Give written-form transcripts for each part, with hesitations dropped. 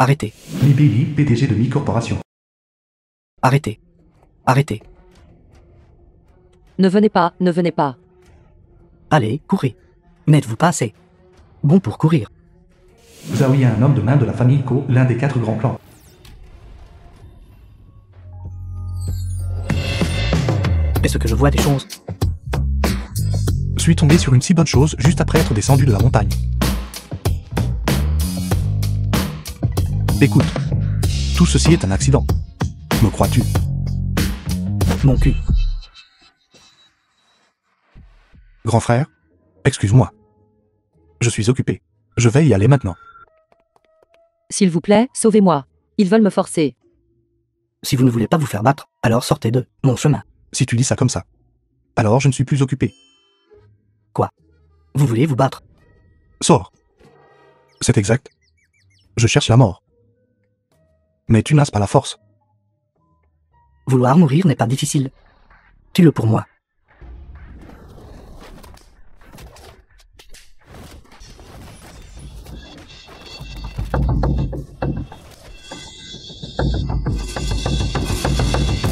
Arrêtez. Mibeli, PDG de Mi Corporation. Arrêtez. Arrêtez. Ne venez pas, ne venez pas. Allez, courez. N'êtes-vous pas assez bon pour courir? Zhao Yi est un homme de main de la famille Ko, l'un des 4 grands clans. Est-ce que je vois des choses? Suis tombé sur une si bonne chose juste après être descendu de la montagne. Écoute, tout ceci est un accident. Me crois-tu? Mon cul. Grand frère, excuse-moi. Je suis occupé. Je vais y aller maintenant. S'il vous plaît, sauvez-moi. Ils veulent me forcer. Si vous ne voulez pas vous faire battre, alors sortez de mon chemin. Si tu dis ça comme ça, alors je ne suis plus occupé. Quoi? Vous voulez vous battre? Sors. C'est exact. Je cherche la mort. Mais tu n'as pas la force. Vouloir mourir n'est pas difficile. Tue-le pour moi.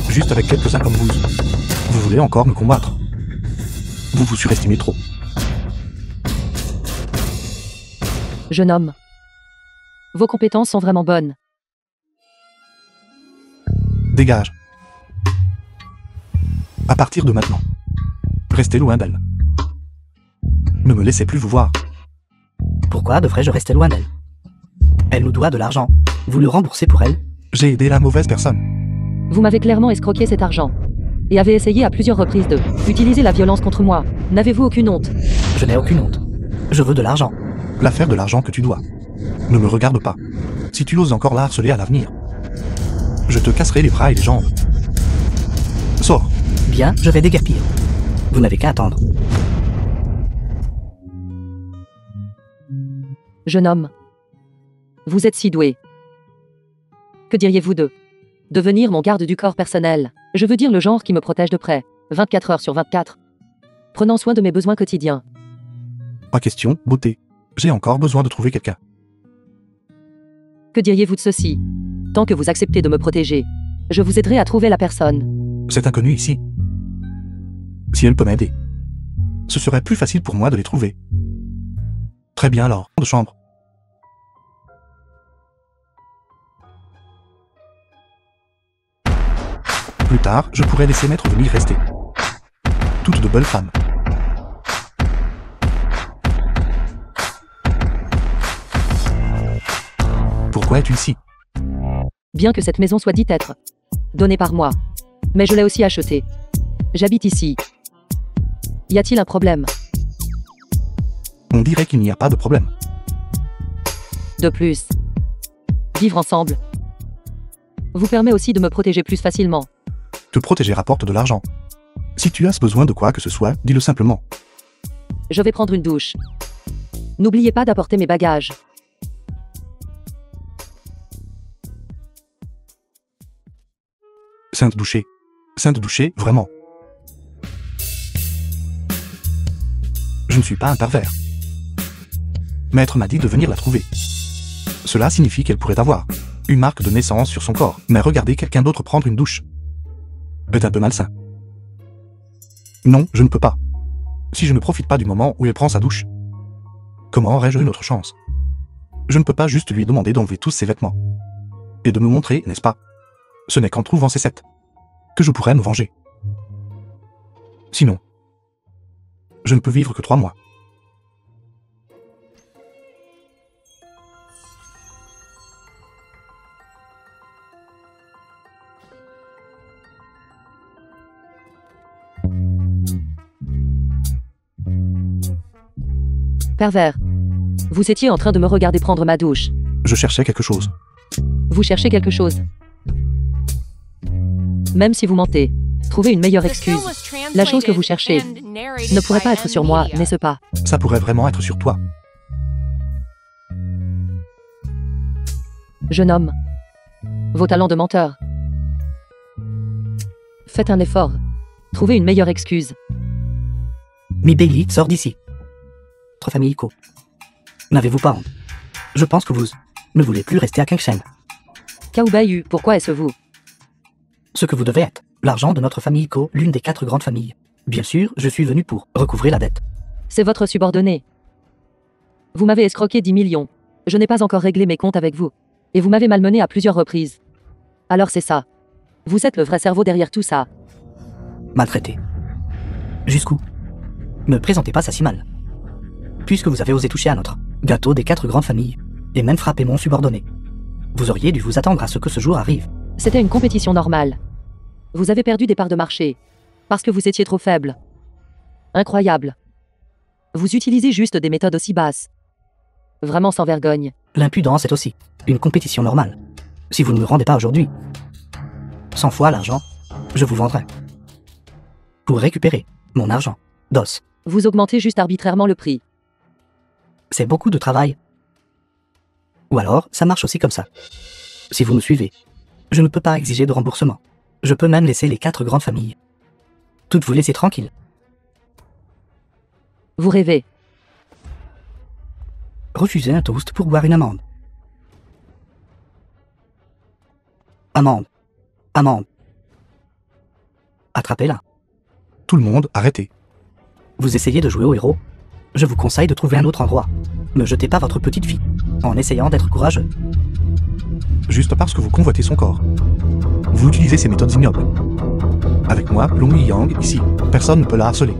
Juste avec quelques-uns comme vous. Vous voulez encore me combattre. Vous vous surestimez trop. Jeune homme. Vos compétences sont vraiment bonnes. Dégage. À partir de maintenant, restez loin d'elle. Ne me laissez plus vous voir. Pourquoi devrais-je rester loin d'elle? Elle nous doit de l'argent. Vous le remboursez pour elle? J'ai aidé la mauvaise personne. Vous m'avez clairement escroqué cet argent. Et avez essayé à plusieurs reprises de utiliser la violence contre moi. N'avez-vous aucune honte? Je n'ai aucune honte. Je veux de l'argent. L'affaire de l'argent que tu dois ne me regarde pas. Si tu oses encore la harceler à l'avenir, je te casserai les bras et les jambes. Sors. Bien, je vais déguerpir. Vous n'avez qu'à attendre. Jeune homme. Vous êtes si doué. Que diriez-vous de devenir mon garde du corps personnel? Je veux dire le genre qui me protège de près, 24 heures sur 24. Prenant soin de mes besoins quotidiens. Pas question, beauté. J'ai encore besoin de trouver quelqu'un. Que diriez-vous de ceci? Tant que vous acceptez de me protéger, je vous aiderai à trouver la personne. Cet inconnu ici. Si elle peut m'aider, ce serait plus facile pour moi de les trouver. Très bien alors, de chambre. Plus tard, je pourrais laisser Maître venir rester. Toutes de belles femmes. Pourquoi es-tu ici? Bien que cette maison soit dite être donnée par moi, mais je l'ai aussi achetée. J'habite ici. Y a-t-il un problème? On dirait qu'il n'y a pas de problème. De plus, vivre ensemble vous permet aussi de me protéger plus facilement. Te protéger rapporte de l'argent. Si tu as besoin de quoi que ce soit, dis-le simplement. Je vais prendre une douche. N'oubliez pas d'apporter mes bagages. Sainte doucher. Sainte doucher, vraiment. Je ne suis pas un pervers. Maître m'a dit de venir la trouver. Cela signifie qu'elle pourrait avoir une marque de naissance sur son corps, mais regarder quelqu'un d'autre prendre une douche est un peu malsain. Non, je ne peux pas. Si je ne profite pas du moment où elle prend sa douche, comment aurais-je une autre chance? Je ne peux pas juste lui demander d'enlever tous ses vêtements et de me montrer, n'est-ce pas? Ce n'est qu'en trouvant ces 7 que je pourrais me venger. Sinon, je ne peux vivre que 3 mois. Pervers. Vous étiez en train de me regarder prendre ma douche. Je cherchais quelque chose. Vous cherchez quelque chose. Même si vous mentez, trouvez une meilleure excuse. La chose que vous cherchez ne pourrait pas être sur moi, n'est-ce pas? Ça pourrait vraiment être sur toi. Jeune homme. Vos talents de menteur. Faites un effort. Trouvez une meilleure excuse. Mibeli, sors d'ici. Votre famille Ko. N'avez-vous pas honte? Je pense que vous ne voulez plus rester à Kengshen. Cao Baiyu, pourquoi est-ce vous? Ce que vous devez être, l'argent de notre famille Iko, l'une des 4 grandes familles. Bien sûr, je suis venu pour recouvrer la dette. C'est votre subordonné. Vous m'avez escroqué 10 millions. Je n'ai pas encore réglé mes comptes avec vous. Et vous m'avez malmené à plusieurs reprises. Alors c'est ça. Vous êtes le vrai cerveau derrière tout ça. Maltraité. Jusqu'où? Ne présentez pas ça si mal. Puisque vous avez osé toucher à notre gâteau des 4 grandes familles, et même frapper mon subordonné. Vous auriez dû vous attendre à ce que ce jour arrive. C'était une compétition normale. Vous avez perdu des parts de marché. Parce que vous étiez trop faible. Incroyable. Vous utilisez juste des méthodes aussi basses. Vraiment sans vergogne. L'impudence est aussi une compétition normale. Si vous ne me rendez pas aujourd'hui 100 fois l'argent, je vous vendrai. Pour récupérer mon argent d'os. Vous augmentez juste arbitrairement le prix. C'est beaucoup de travail. Ou alors, ça marche aussi comme ça. Si vous me suivez, je ne peux pas exiger de remboursement. Je peux même laisser les 4 grandes familles. Toutes vous laisser tranquilles. Vous rêvez. Refusez un toast pour boire une amande. Amande. Amande. Attrapez-la. Tout le monde, arrêtez. Vous essayez de jouer au héros? Je vous conseille de trouver un autre endroit. Ne jetez pas votre petite fille, en essayant d'être courageux. Juste parce que vous convoitez son corps. Vous utilisez ces méthodes ignobles. Avec moi, Long Yang, ici, personne ne peut la harceler.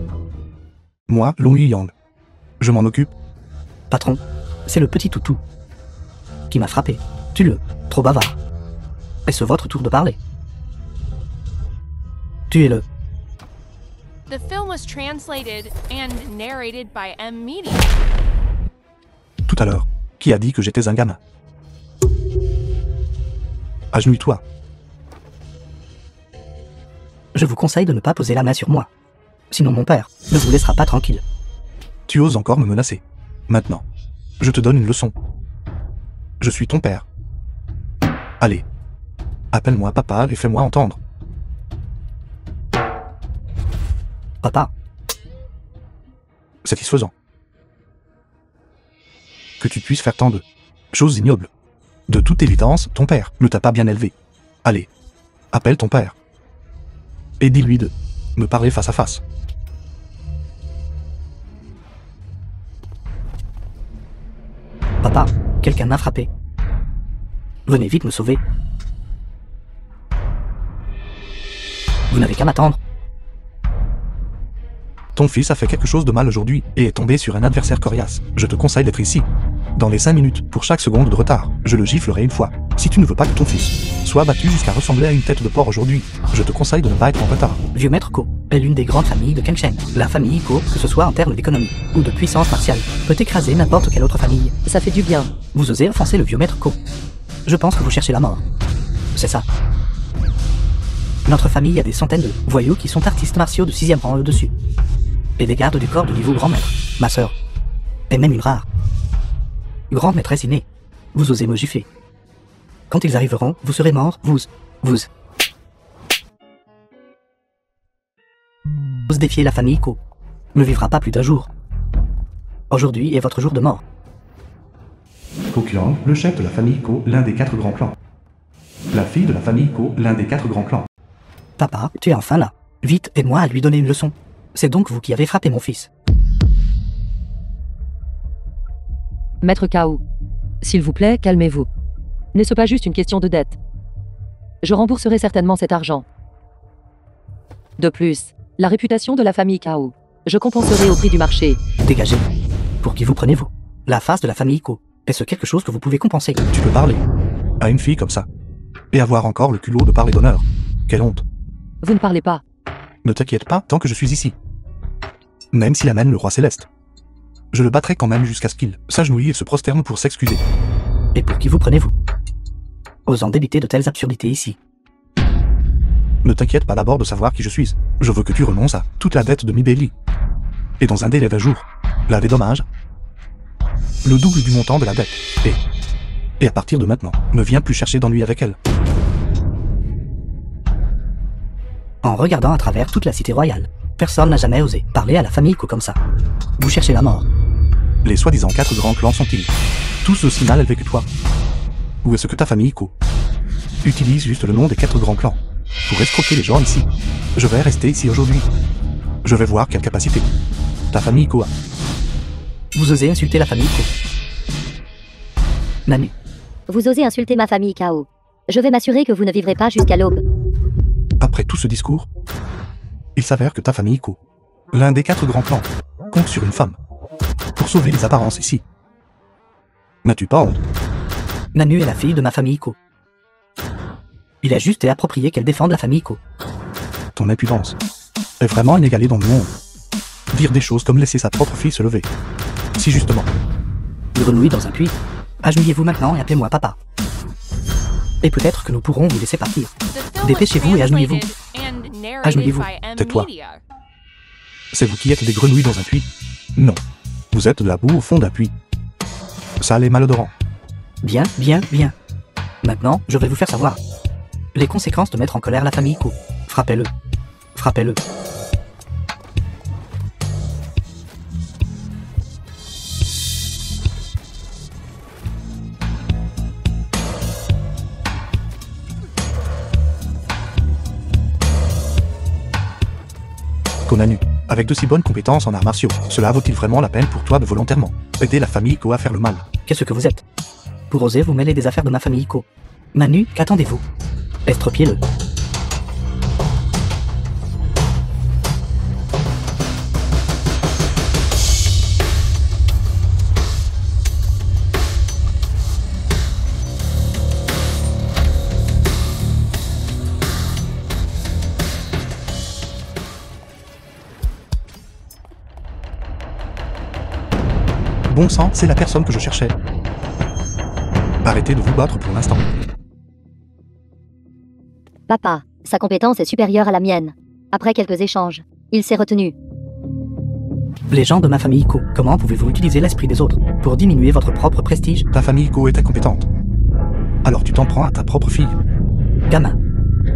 Moi, Long Yang. Je m'en occupe. Patron, c'est le petit toutou qui m'a frappé. Tue-le, trop bavard. Est-ce votre tour de parler? Tuez-le. The film was translated and narrated by M Media. Tout à l'heure, qui a dit que j'étais un gamin? Agenouille-toi. Je vous conseille de ne pas poser la main sur moi. Sinon mon père ne vous laissera pas tranquille. Tu oses encore me menacer. Maintenant, je te donne une leçon. Je suis ton père. Allez, appelle-moi papa et fais-moi entendre. Papa, Satisfaisant. Que tu puisses faire tant de choses ignobles. De toute évidence, ton père ne t'a pas bien élevé. Allez, appelle ton père. Et dis-lui de me parler face à face. papa, quelqu'un m'a frappé. Venez vite me sauver. Vous n'avez qu'à m'attendre. Ton fils a fait quelque chose de mal aujourd'hui et est tombé sur un adversaire coriace. Je te conseille d'être ici. Dans les 5 minutes, pour chaque seconde de retard, je le giflerai une fois. Si tu ne veux pas que ton fils soit battu jusqu'à ressembler à une tête de porc aujourd'hui, je te conseille de ne pas être en retard. Vieux maître Ko est l'une des grandes familles de Kengshen. La famille Iko, que ce soit en termes d'économie ou de puissance martiale, peut écraser n'importe quelle autre famille. Ça fait du bien. Vous osez offenser le vieux maître Ko. Je pense que vous cherchez la mort. C'est ça. Notre famille a des centaines de voyous qui sont artistes martiaux de 6e rang au-dessus. Et des gardes du corps de niveau grand maître, ma sœur. Et même une rare grande maîtresse innée. Vous osez me gifler. Quand ils arriveront, vous serez morts, vous défiez la famille Ko. Ne vivra pas plus d'un jour. Aujourd'hui est votre jour de mort. Ko Kyang, le chef de la famille Ko, l'un des 4 grands clans. La fille de la famille Ko, l'un des 4 grands clans. Papa, tu es enfin là. Vite, aide-moi à lui donner une leçon. C'est donc vous qui avez frappé mon fils. Maître Cao. S'il vous plaît, calmez-vous. N'est-ce pas juste une question de dette? Je rembourserai certainement cet argent. De plus, la réputation de la famille Cao. Je compenserai au prix du marché. Dégagez. Pour qui vous prenez-vous? La face de la famille Ko. Est-ce quelque chose que vous pouvez compenser? Tu peux parler à une fille comme ça. Et avoir encore le culot de parler d'honneur. Quelle honte. Vous ne parlez pas. Ne t'inquiète pas tant que je suis ici. Même s'il amène le roi céleste. Je le battrai quand même jusqu'à ce qu'il s'agenouille et se prosterne pour s'excuser. Et pour qui vous prenez-vous? Osant débiter de telles absurdités ici. Ne t'inquiète pas d'abord de savoir qui je suis. Je veux que tu renonces à toute la dette de Mibeli. Et dans un délai d'un jour, la dédommage. Le double du montant de la dette. Et à partir de maintenant, ne viens plus chercher d'ennui avec elle. En regardant à travers toute la cité royale, personne n'a jamais osé parler à la famille Ko comme ça. Vous cherchez la mort. Les soi-disant 4 grands clans sont-ils tous aussi mal élevés que toi? Où est-ce que ta famille Iko utilise juste le nom des 4 grands clans pour escroquer les gens ici? Je vais rester ici aujourd'hui. Je vais voir quelle capacité ta famille Iko a. Vous osez insulter la famille Iko. Nanu, Vous osez insulter ma famille Kao. Je vais m'assurer que vous ne vivrez pas jusqu'à l'aube. Après tout ce discours, il s'avère que ta famille Iko, l'un des 4 grands clans, compte sur une femme pour sauver les apparences ici. N'as-tu pas honte? Nanu est la fille de ma famille Iko. Il est juste et approprié qu'elle défende la famille Iko. Ton impudence est vraiment inégalée dans le monde. Dire des choses comme laisser sa propre fille se lever. Si justement. Grenouille dans un puits. Agenouillez-vous maintenant et appelez-moi papa. Et peut-être que nous pourrons vous laisser partir. The film was Dépêchez-vous et agenouillez-vous. translated and narrated Agenouillez-vous. by M Tais-toi. Media. C'est vous qui êtes des grenouilles dans un puits? Non. Vous êtes de la boue au fond d'un puits. Sale et malodorant. Bien, bien, bien. Maintenant, je vais vous faire savoir les conséquences de mettre en colère la famille Iko. Frappez-le. Frappez-le. Konanu, avec de si bonnes compétences en arts martiaux, cela vaut-il vraiment la peine pour toi de volontairement aider la famille Iko à faire le mal? Qu'est-ce que vous êtes pour oser vous mêler des affaires de ma famille Iko? Nanu, qu'attendez-vous? Estropiez-le. Bon sang, c'est la personne que je cherchais. Arrêtez de vous battre pour l'instant. Papa, sa compétence est supérieure à la mienne. Après quelques échanges, il s'est retenu. Les gens de ma famille Iko, comment pouvez-vous utiliser l'esprit des autres pour diminuer votre propre prestige? Ta famille Iko est incompétente. Alors tu t'en prends à ta propre fille. Gamin,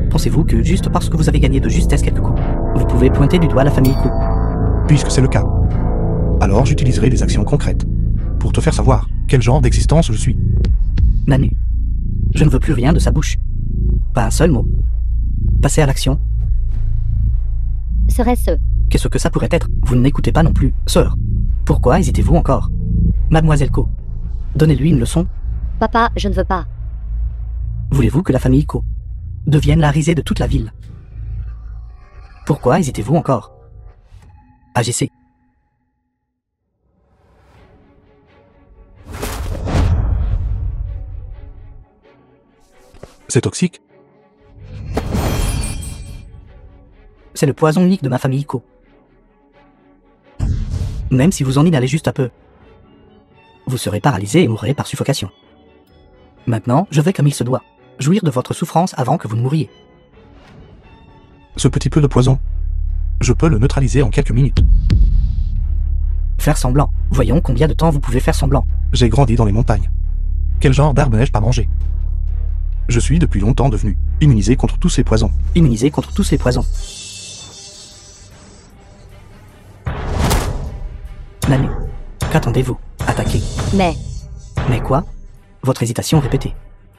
pensez-vous que juste parce que vous avez gagné de justesse quelques coups, vous pouvez pointer du doigt la famille Iko? Puisque c'est le cas, alors j'utiliserai des actions concrètes pour te faire savoir quel genre d'existence je suis. Nanu, je ne veux plus rien de sa bouche. Pas un seul mot. Passez à l'action. Serait-ce... Qu'est-ce que ça pourrait être? Vous n'écoutez pas non plus, sœur. Pourquoi hésitez-vous encore? Mademoiselle Ko, donnez-lui une leçon. Papa, je ne veux pas. Voulez-vous que la famille Ko devienne la risée de toute la ville? Pourquoi hésitez-vous encore? Agissez. C'est toxique. C'est le poison unique de ma famille Iko. Même si vous en inhalez juste un peu, vous serez paralysé et mourrez par suffocation. Maintenant, je vais comme il se doit, jouir de votre souffrance avant que vous ne mouriez. Ce petit peu de poison, je peux le neutraliser en quelques minutes. Faire semblant. Voyons combien de temps vous pouvez faire semblant. J'ai grandi dans les montagnes. Quel genre d'arbre n'ai-je pas mangé? Je suis depuis longtemps devenu immunisé contre tous ces poisons. Immunisé contre tous les poisons. Nanu, qu'attendez-vous? Attaquez. Mais... Mais quoi? Votre hésitation répétée.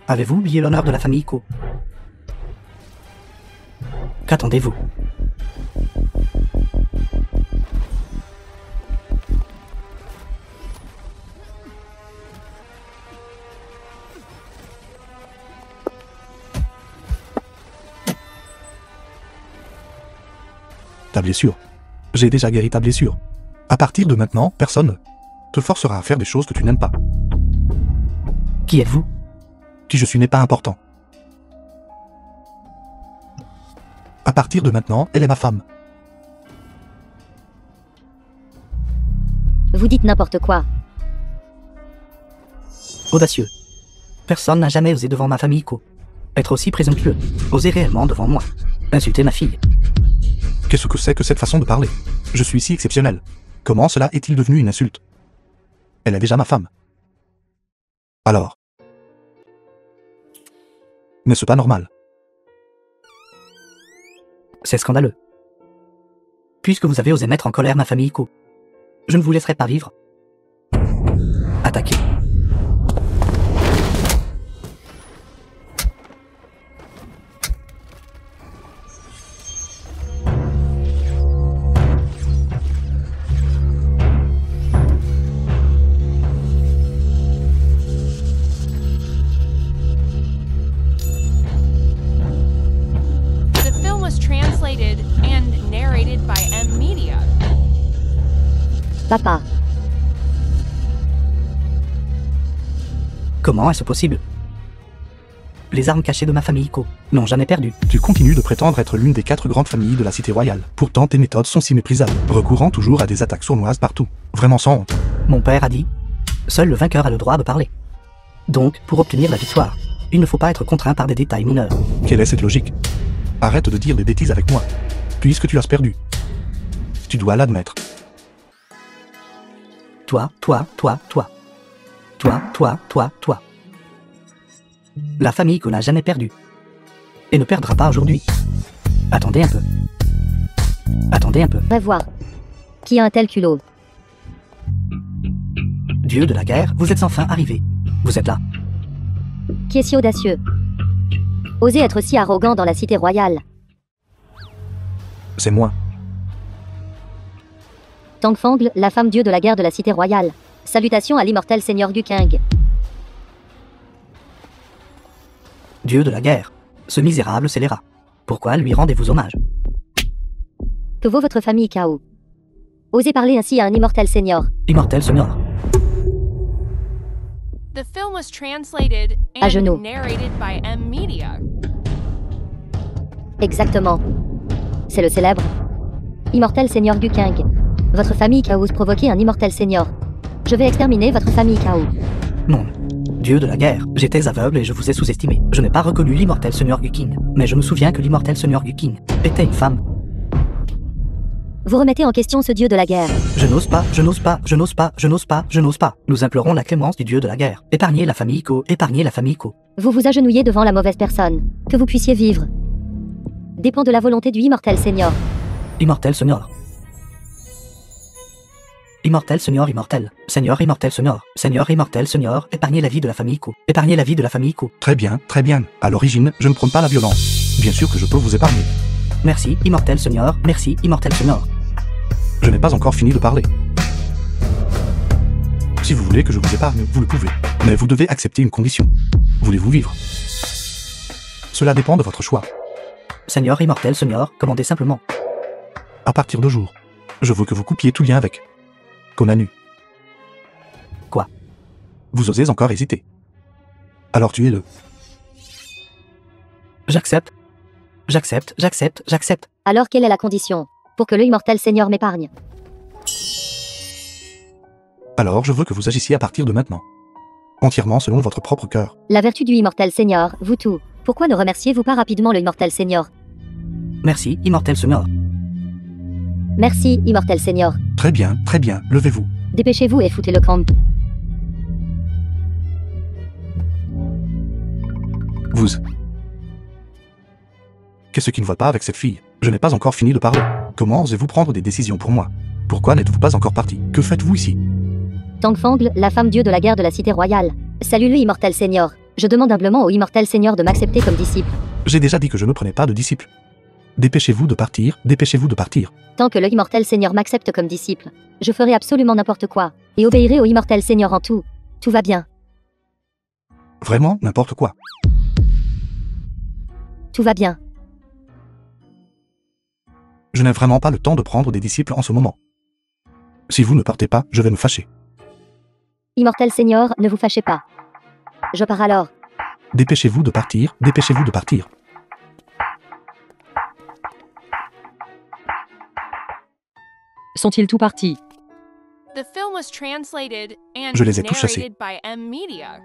Avez-vous oublié l'honneur de la famille Iko? Qu'attendez-vous? Ta blessure. J'ai déjà guéri ta blessure. À partir de maintenant, personne ne te forcera à faire des choses que tu n'aimes pas. Qui êtes-vous? Qui je suis n'est pas important. À partir de maintenant, elle est ma femme. Vous dites n'importe quoi. Audacieux. Personne n'a jamais osé devant ma famille Iko. Être aussi présomptueux. Oser réellement devant moi. Insulter ma fille. Qu'est-ce que c'est que cette façon de parler? Je suis si exceptionnel. Comment cela est-il devenu une insulte? Elle est déjà ma femme. Alors? N'est-ce pas normal? C'est scandaleux. Puisque vous avez osé mettre en colère ma famille Iko, je ne vous laisserai pas vivre. Attaquez. Papa. Comment est-ce possible? Les armes cachées de ma famille Iko n'ont jamais perdu. Tu continues de prétendre être l'une des 4 grandes familles de la cité royale. Pourtant tes méthodes sont si méprisables, recourant toujours à des attaques sournoises partout. Vraiment sans honte. Mon père a dit, seul le vainqueur a le droit de parler. Donc, pour obtenir la victoire, il ne faut pas être contraint par des détails mineurs. Quelle est cette logique? Arrête de dire des bêtises avec moi, puisque tu as perdu. Tu dois l'admettre. Toi. La famille qu'on n'a jamais perdue. Et ne perdra pas aujourd'hui. Attendez un peu. Va voir. Qui a un tel culot? Dieu de la guerre, vous êtes enfin arrivé. Vous êtes là. Qui est si audacieux? Oser être si arrogant dans la cité royale. C'est moi. Tangfang, la femme dieu de la guerre de la cité royale. Salutations à l'immortel seigneur Gukeng. Dieu de la guerre. Ce misérable scélérat. Pourquoi lui rendez-vous hommage? Que vaut votre famille Kao? Osez parler ainsi à un immortel seigneur. Immortel Senior. The film was translated À genoux. and narrated by M Media. Exactement. C'est le célèbre immortel seigneur Gukeng. Votre famille Kao ose provoquer un immortel seigneur. Je vais exterminer votre famille Kao. Non. Dieu de la guerre, j'étais aveugle et je vous ai sous-estimé. Je n'ai pas reconnu l'immortel Seigneur Guking. Mais je me souviens que l'immortel Seigneur Guking était une femme. Vous remettez en question ce dieu de la guerre. Je n'ose pas. Nous implorons la clémence du Dieu de la guerre. Épargnez la famille Iko. Vous vous agenouillez devant la mauvaise personne. Que vous puissiez vivre dépend de la volonté du immortel seigneur. Immortel Seigneur. Immortel Seigneur immortel. Seigneur immortel Seigneur. Épargnez la vie de la famille Iko. Très bien. À l'origine, je ne prône pas la violence. Bien sûr que je peux vous épargner. Merci, immortel Seigneur. Je n'ai pas encore fini de parler. Si vous voulez que je vous épargne, vous le pouvez. Mais vous devez accepter une condition. Voulez-vous vivre? Cela dépend de votre choix. Seigneur immortel Seigneur, commandez simplement. À partir de jour, je veux que vous coupiez tout lien avec Konanu. Quoi? Vous osez encore hésiter. Alors tuez-le. J'accepte. Alors quelle est la condition pour que le immortel seigneur m'épargne? Alors je veux que vous agissiez à partir de maintenant. Entièrement selon votre propre cœur. La vertu du immortel seigneur, vous tout. Pourquoi ne remerciez-vous pas rapidement le immortel seigneur? Merci, immortel Seigneur. Merci, immortel seigneur. Très bien, levez-vous. Dépêchez-vous et foutez le camp. Vous. Qu'est-ce qui ne va pas avec cette fille? Je n'ai pas encore fini de parler. Comment osez-vous prendre des décisions pour moi? Pourquoi n'êtes-vous pas encore parti? Que faites-vous ici? Tangfang, la femme dieu de la guerre de la cité royale. Salut le immortel seigneur. Je demande humblement au immortel seigneur de m'accepter comme disciple. J'ai déjà dit que je ne prenais pas de disciples. Dépêchez-vous de partir. Tant que le immortel seigneur m'accepte comme disciple, je ferai absolument n'importe quoi, et obéirai au immortel seigneur en tout. Tout va bien. Vraiment, n'importe quoi. Tout va bien. Je n'ai vraiment pas le temps de prendre des disciples en ce moment. Si vous ne partez pas, je vais me fâcher. Immortel seigneur, ne vous fâchez pas. Je pars alors. Dépêchez-vous de partir. Sont-ils tous partis? The film was translated and Je les ai tous chassés. narrated by M Media.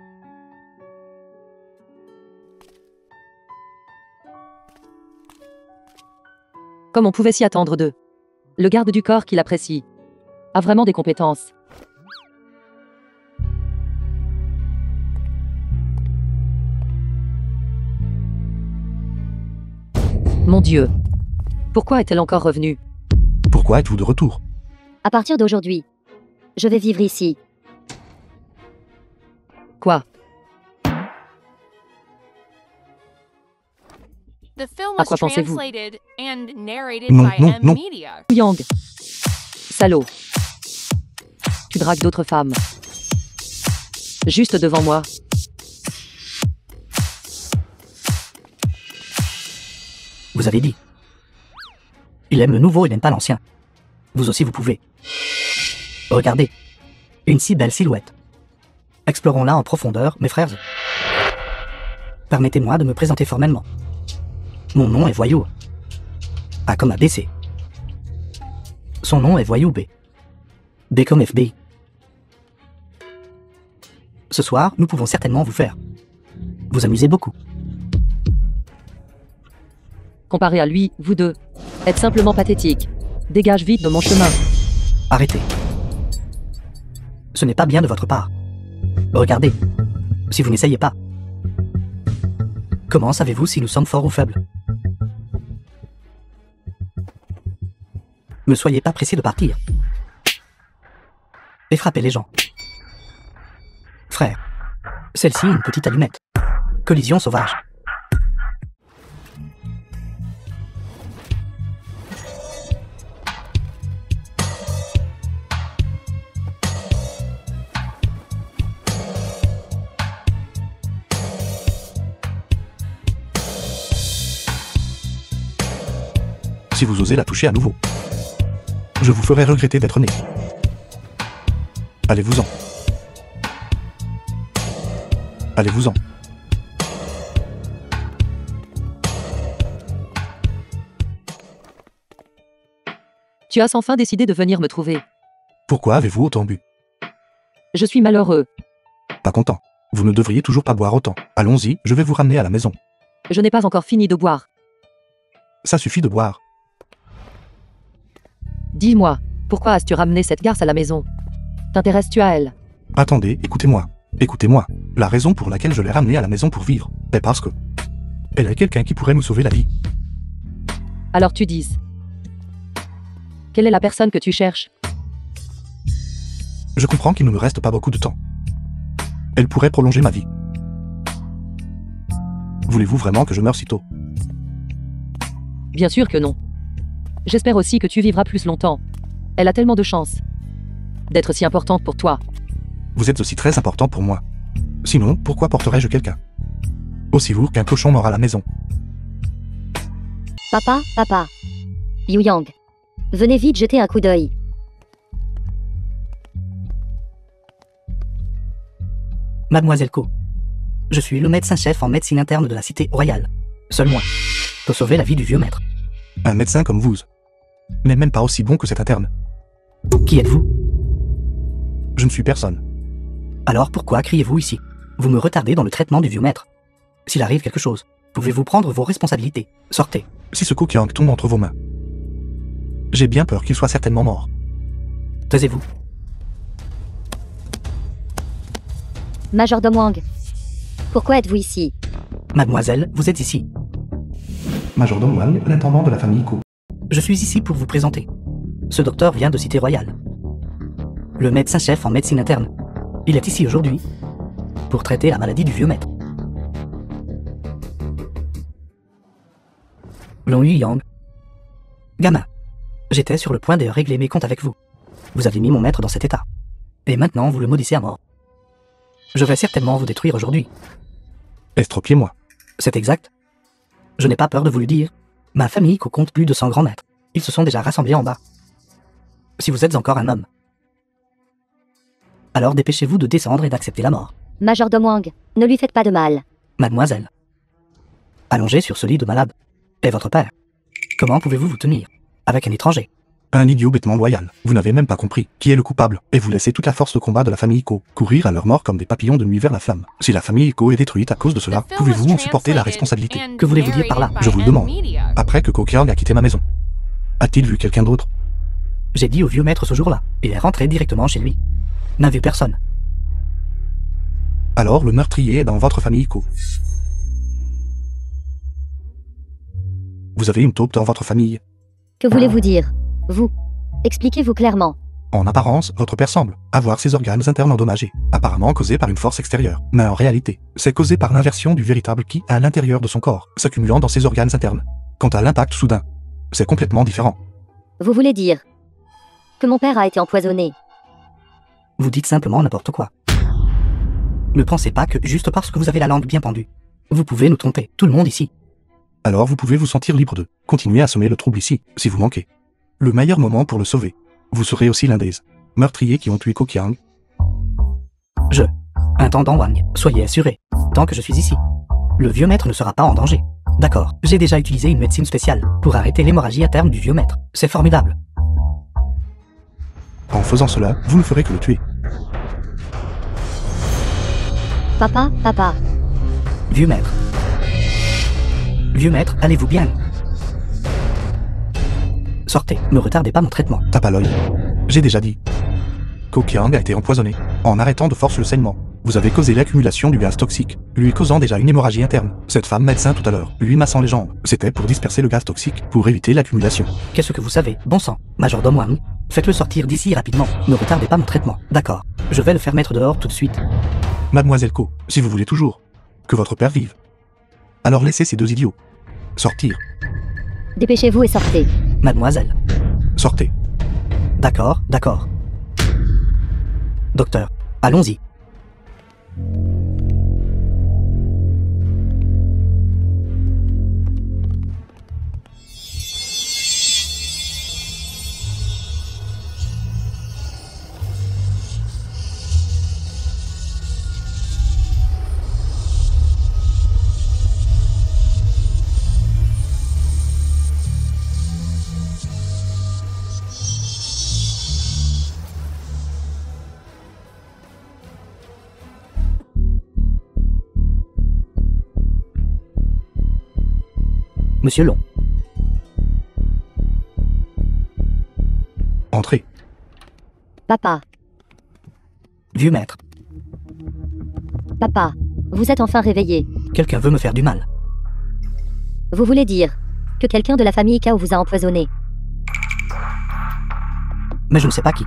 Comme on pouvait s'y attendre d'eux. Le garde du corps qui l'apprécie a vraiment des compétences. Mon Dieu. Pourquoi est-elle encore revenue? Pourquoi êtes-vous de retour? À partir d'aujourd'hui, je vais vivre ici. Quoi? The film À was quoi pensez-vous? translated and narrated Non, by non, M non. Media. Yang. Salaud. Tu dragues d'autres femmes. Juste devant moi. Vous avez dit. Il aime le nouveau, il n'aime pas l'ancien. Vous aussi vous pouvez. Regardez. Une si belle silhouette. Explorons-la en profondeur, mes frères. Permettez-moi de me présenter formellement. Mon nom est Voyou. A comme ABC. Son nom est Voyou B. B comme FBI. Ce soir, nous pouvons certainement vous faire vous amuser beaucoup. Comparé à lui, vous deux êtes simplement pathétiques. Dégage vite de mon chemin. Arrêtez. Ce n'est pas bien de votre part. Regardez. Si vous n'essayez pas. Comment savez-vous si nous sommes forts ou faibles? Ne soyez pas pressés de partir. Et frappez les gens. Frère. Celle-ci est une petite allumette. Collision sauvage. Si vous osez la toucher à nouveau, je vous ferai regretter d'être né. Allez-vous-en. Allez-vous-en. Tu as enfin décidé de venir me trouver. Pourquoi avez-vous autant bu? Je suis malheureux. Pas content. Vous ne devriez toujours pas boire autant. Allons-y, je vais vous ramener à la maison. Je n'ai pas encore fini de boire. Ça suffit de boire. Dis-moi, pourquoi as-tu ramené cette garce à la maison? T'intéresses-tu à elle? Attendez, écoutez-moi. Écoutez-moi. La raison pour laquelle je l'ai ramenée à la maison pour vivre, est parce que elle est quelqu'un qui pourrait nous sauver la vie. Alors tu dises. Quelle est la personne que tu cherches? Je comprends qu'il ne me reste pas beaucoup de temps. Elle pourrait prolonger ma vie. Voulez-vous vraiment que je meure si tôt? Bien sûr que non. J'espère aussi que tu vivras plus longtemps. Elle a tellement de chance d'être si importante pour toi. Vous êtes aussi très important pour moi. Sinon, pourquoi porterais-je quelqu'un aussi lourd qu'un cochon mort à la maison? Papa. Liu Yang. Venez vite jeter un coup d'œil. Mademoiselle Ko. Je suis le médecin-chef en médecine interne de la cité royale. Seul moi peut sauver la vie du vieux maître. Un médecin comme vous n'est même pas aussi bon que cet interne. Qui êtes-vous? Je ne suis personne. Alors pourquoi criez-vous ici? Vous me retardez dans le traitement du vieux maître. S'il arrive quelque chose, pouvez-vous prendre vos responsabilités? Sortez. Si ce Kokiang tombe entre vos mains, j'ai bien peur qu'il soit certainement mort. Taisez-vous. Majordome Wang. Pourquoi êtes-vous ici? Mademoiselle, vous êtes ici. Majordome Wang, l'intendant de la famille Ko. Je suis ici pour vous présenter. Ce docteur vient de Cité Royale. Le médecin-chef en médecine interne. Il est ici aujourd'hui pour traiter la maladie du vieux maître. Long Yu Yang. Gamin, j'étais sur le point de régler mes comptes avec vous. Vous avez mis mon maître dans cet état. Et maintenant, vous le maudissez à mort. Je vais certainement vous détruire aujourd'hui. Estropiez-moi. C'est exact. Je n'ai pas peur de vous le dire. Ma famille compte plus de 100 grands maîtres. Ils se sont déjà rassemblés en bas. Si vous êtes encore un homme, alors dépêchez-vous de descendre et d'accepter la mort. Majordome Wang, ne lui faites pas de mal. Mademoiselle, allongé sur ce lit de malade, est votre père. Comment pouvez-vous vous tenir avec un étranger? Un idiot bêtement loyal. Vous n'avez même pas compris qui est le coupable, et vous laissez toute la force de combat de la famille Ko courir à leur mort comme des papillons de nuit vers la flamme. Si la famille Ko est détruite à cause de cela, pouvez-vous en supporter la responsabilité? Que voulez-vous dire par là? Je vous le demande. Après que Kokiang a quitté ma maison, a-t-il vu quelqu'un d'autre? J'ai dit au vieux maître ce jour-là. Il est rentré directement chez lui. N'a vu personne. Alors le meurtrier est dans votre famille Ko. Vous avez une taupe dans votre famille. Que voulez-vous dire? Vous. Expliquez-vous clairement. En apparence, votre père semble avoir ses organes internes endommagés, apparemment causés par une force extérieure. Mais en réalité, c'est causé par l'inversion du véritable ki à l'intérieur de son corps, s'accumulant dans ses organes internes. Quant à l'impact soudain, c'est complètement différent. Vous voulez dire que mon père a été empoisonné? Vous dites simplement n'importe quoi. Ne pensez pas que juste parce que vous avez la langue bien pendue, vous pouvez nous tromper, tout le monde ici. Alors vous pouvez vous sentir libre de continuer à semer le trouble ici, si vous manquez le meilleur moment pour le sauver. Vous serez aussi l'un des meurtriers qui ont tué Ko Kyang. Intendant Wang, soyez assuré. Tant que je suis ici, le vieux maître ne sera pas en danger. D'accord, j'ai déjà utilisé une médecine spéciale pour arrêter l'hémorragie interne du vieux maître. C'est formidable. En faisant cela, vous ne ferez que le tuer. Papa, papa. Vieux maître. Vieux maître, allez-vous bien? Sortez, ne retardez pas mon traitement. Tape à l'œil. J'ai déjà dit. Ko Kyang a été empoisonné. En arrêtant de force le saignement, vous avez causé l'accumulation du gaz toxique, lui causant déjà une hémorragie interne. Cette femme médecin tout à l'heure, lui massant les jambes, c'était pour disperser le gaz toxique, pour éviter l'accumulation. Qu'est-ce que vous savez? Bon sang, majordome Wang. Faites-le sortir d'ici rapidement. Ne retardez pas mon traitement. D'accord. Je vais le faire mettre dehors tout de suite. Mademoiselle Ko, si vous voulez toujours que votre père vive, alors laissez ces deux idiots sortir. Dépêchez-vous et sortez. Mademoiselle. Sortez. D'accord, d'accord. Docteur, allons-y. Monsieur Long. Entrez. Papa, Vieux maître. papa. Vous êtes enfin réveillé. Quelqu'un veut me faire du mal. Vous voulez dire que quelqu'un de la famille Kao vous a empoisonné. Mais je ne sais pas qui.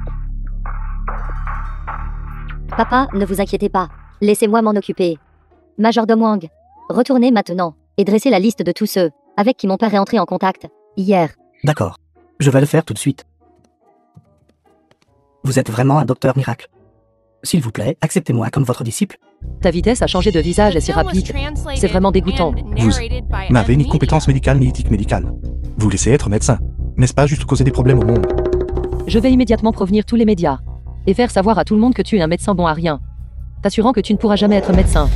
Papa, ne vous inquiétez pas. Laissez-moi m'en occuper. Majordome Wang, retournez maintenant et dressez la liste de tous ceux avec qui mon père est entré en contact hier. D'accord. Je vais le faire tout de suite. Vous êtes vraiment un docteur miracle. S'il vous plaît, acceptez-moi comme votre disciple. Ta vitesse à changer de visage est si rapide. C'est vraiment dégoûtant. Vous n'avez ni compétences médicales ni éthique médicale. Vous laissez être médecin. N'est-ce pas juste causer des problèmes au monde? Je vais immédiatement prévenir tous les médias et faire savoir à tout le monde que tu es un médecin bon à rien, t'assurant que tu ne pourras jamais être médecin.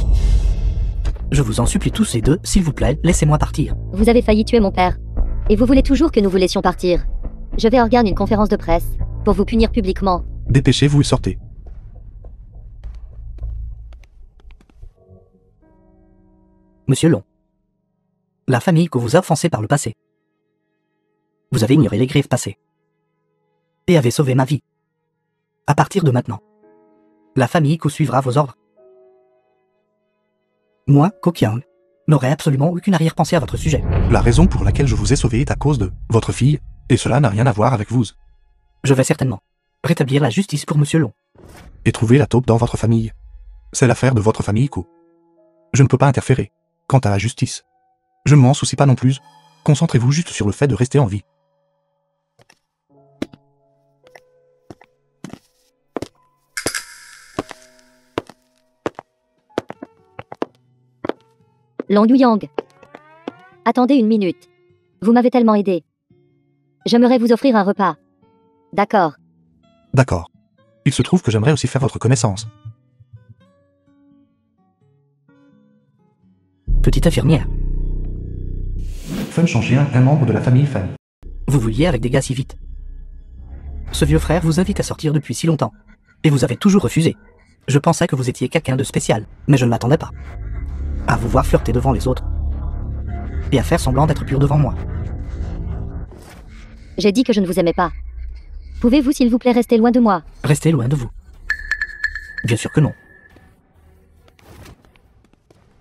Je vous en supplie tous les deux, s'il vous plaît, laissez-moi partir. Vous avez failli tuer mon père. Et vous voulez toujours que nous vous laissions partir. Je vais organiser une conférence de presse pour vous punir publiquement. Dépêchez-vous et sortez. Monsieur Long. La famille que vous a offensée par le passé. Vous avez ignoré les griefs passés. Et avez sauvé ma vie. À partir de maintenant, la famille Ko suivra vos ordres. Moi, Ko Kyang, n'aurai absolument aucune arrière-pensée à votre sujet. La raison pour laquelle je vous ai sauvé est à cause de votre fille, et cela n'a rien à voir avec vous. Je vais certainement rétablir la justice pour Monsieur Long. Et trouver la taupe dans votre famille. C'est l'affaire de votre famille, Ko. Je ne peux pas interférer. Quant à la justice, je ne m'en soucie pas non plus. Concentrez-vous juste sur le fait de rester en vie. Long Yang. Attendez une minute. Vous m'avez tellement aidé. J'aimerais vous offrir un repas. D'accord. D'accord. Il se trouve que j'aimerais aussi faire votre connaissance. Petite infirmière, Fun Changien, un membre de la famille Fan. vous vouliez avec des gars si vite. Ce vieux frère vous invite à sortir depuis si longtemps. Et vous avez toujours refusé. Je pensais que vous étiez quelqu'un de spécial, mais je ne m'attendais pas. À vous voir flirter devant les autres. Et à faire semblant d'être pur devant moi. J'ai dit que je ne vous aimais pas. Pouvez-vous s'il vous plaît rester loin de moi? Restez loin de vous. Bien sûr que non.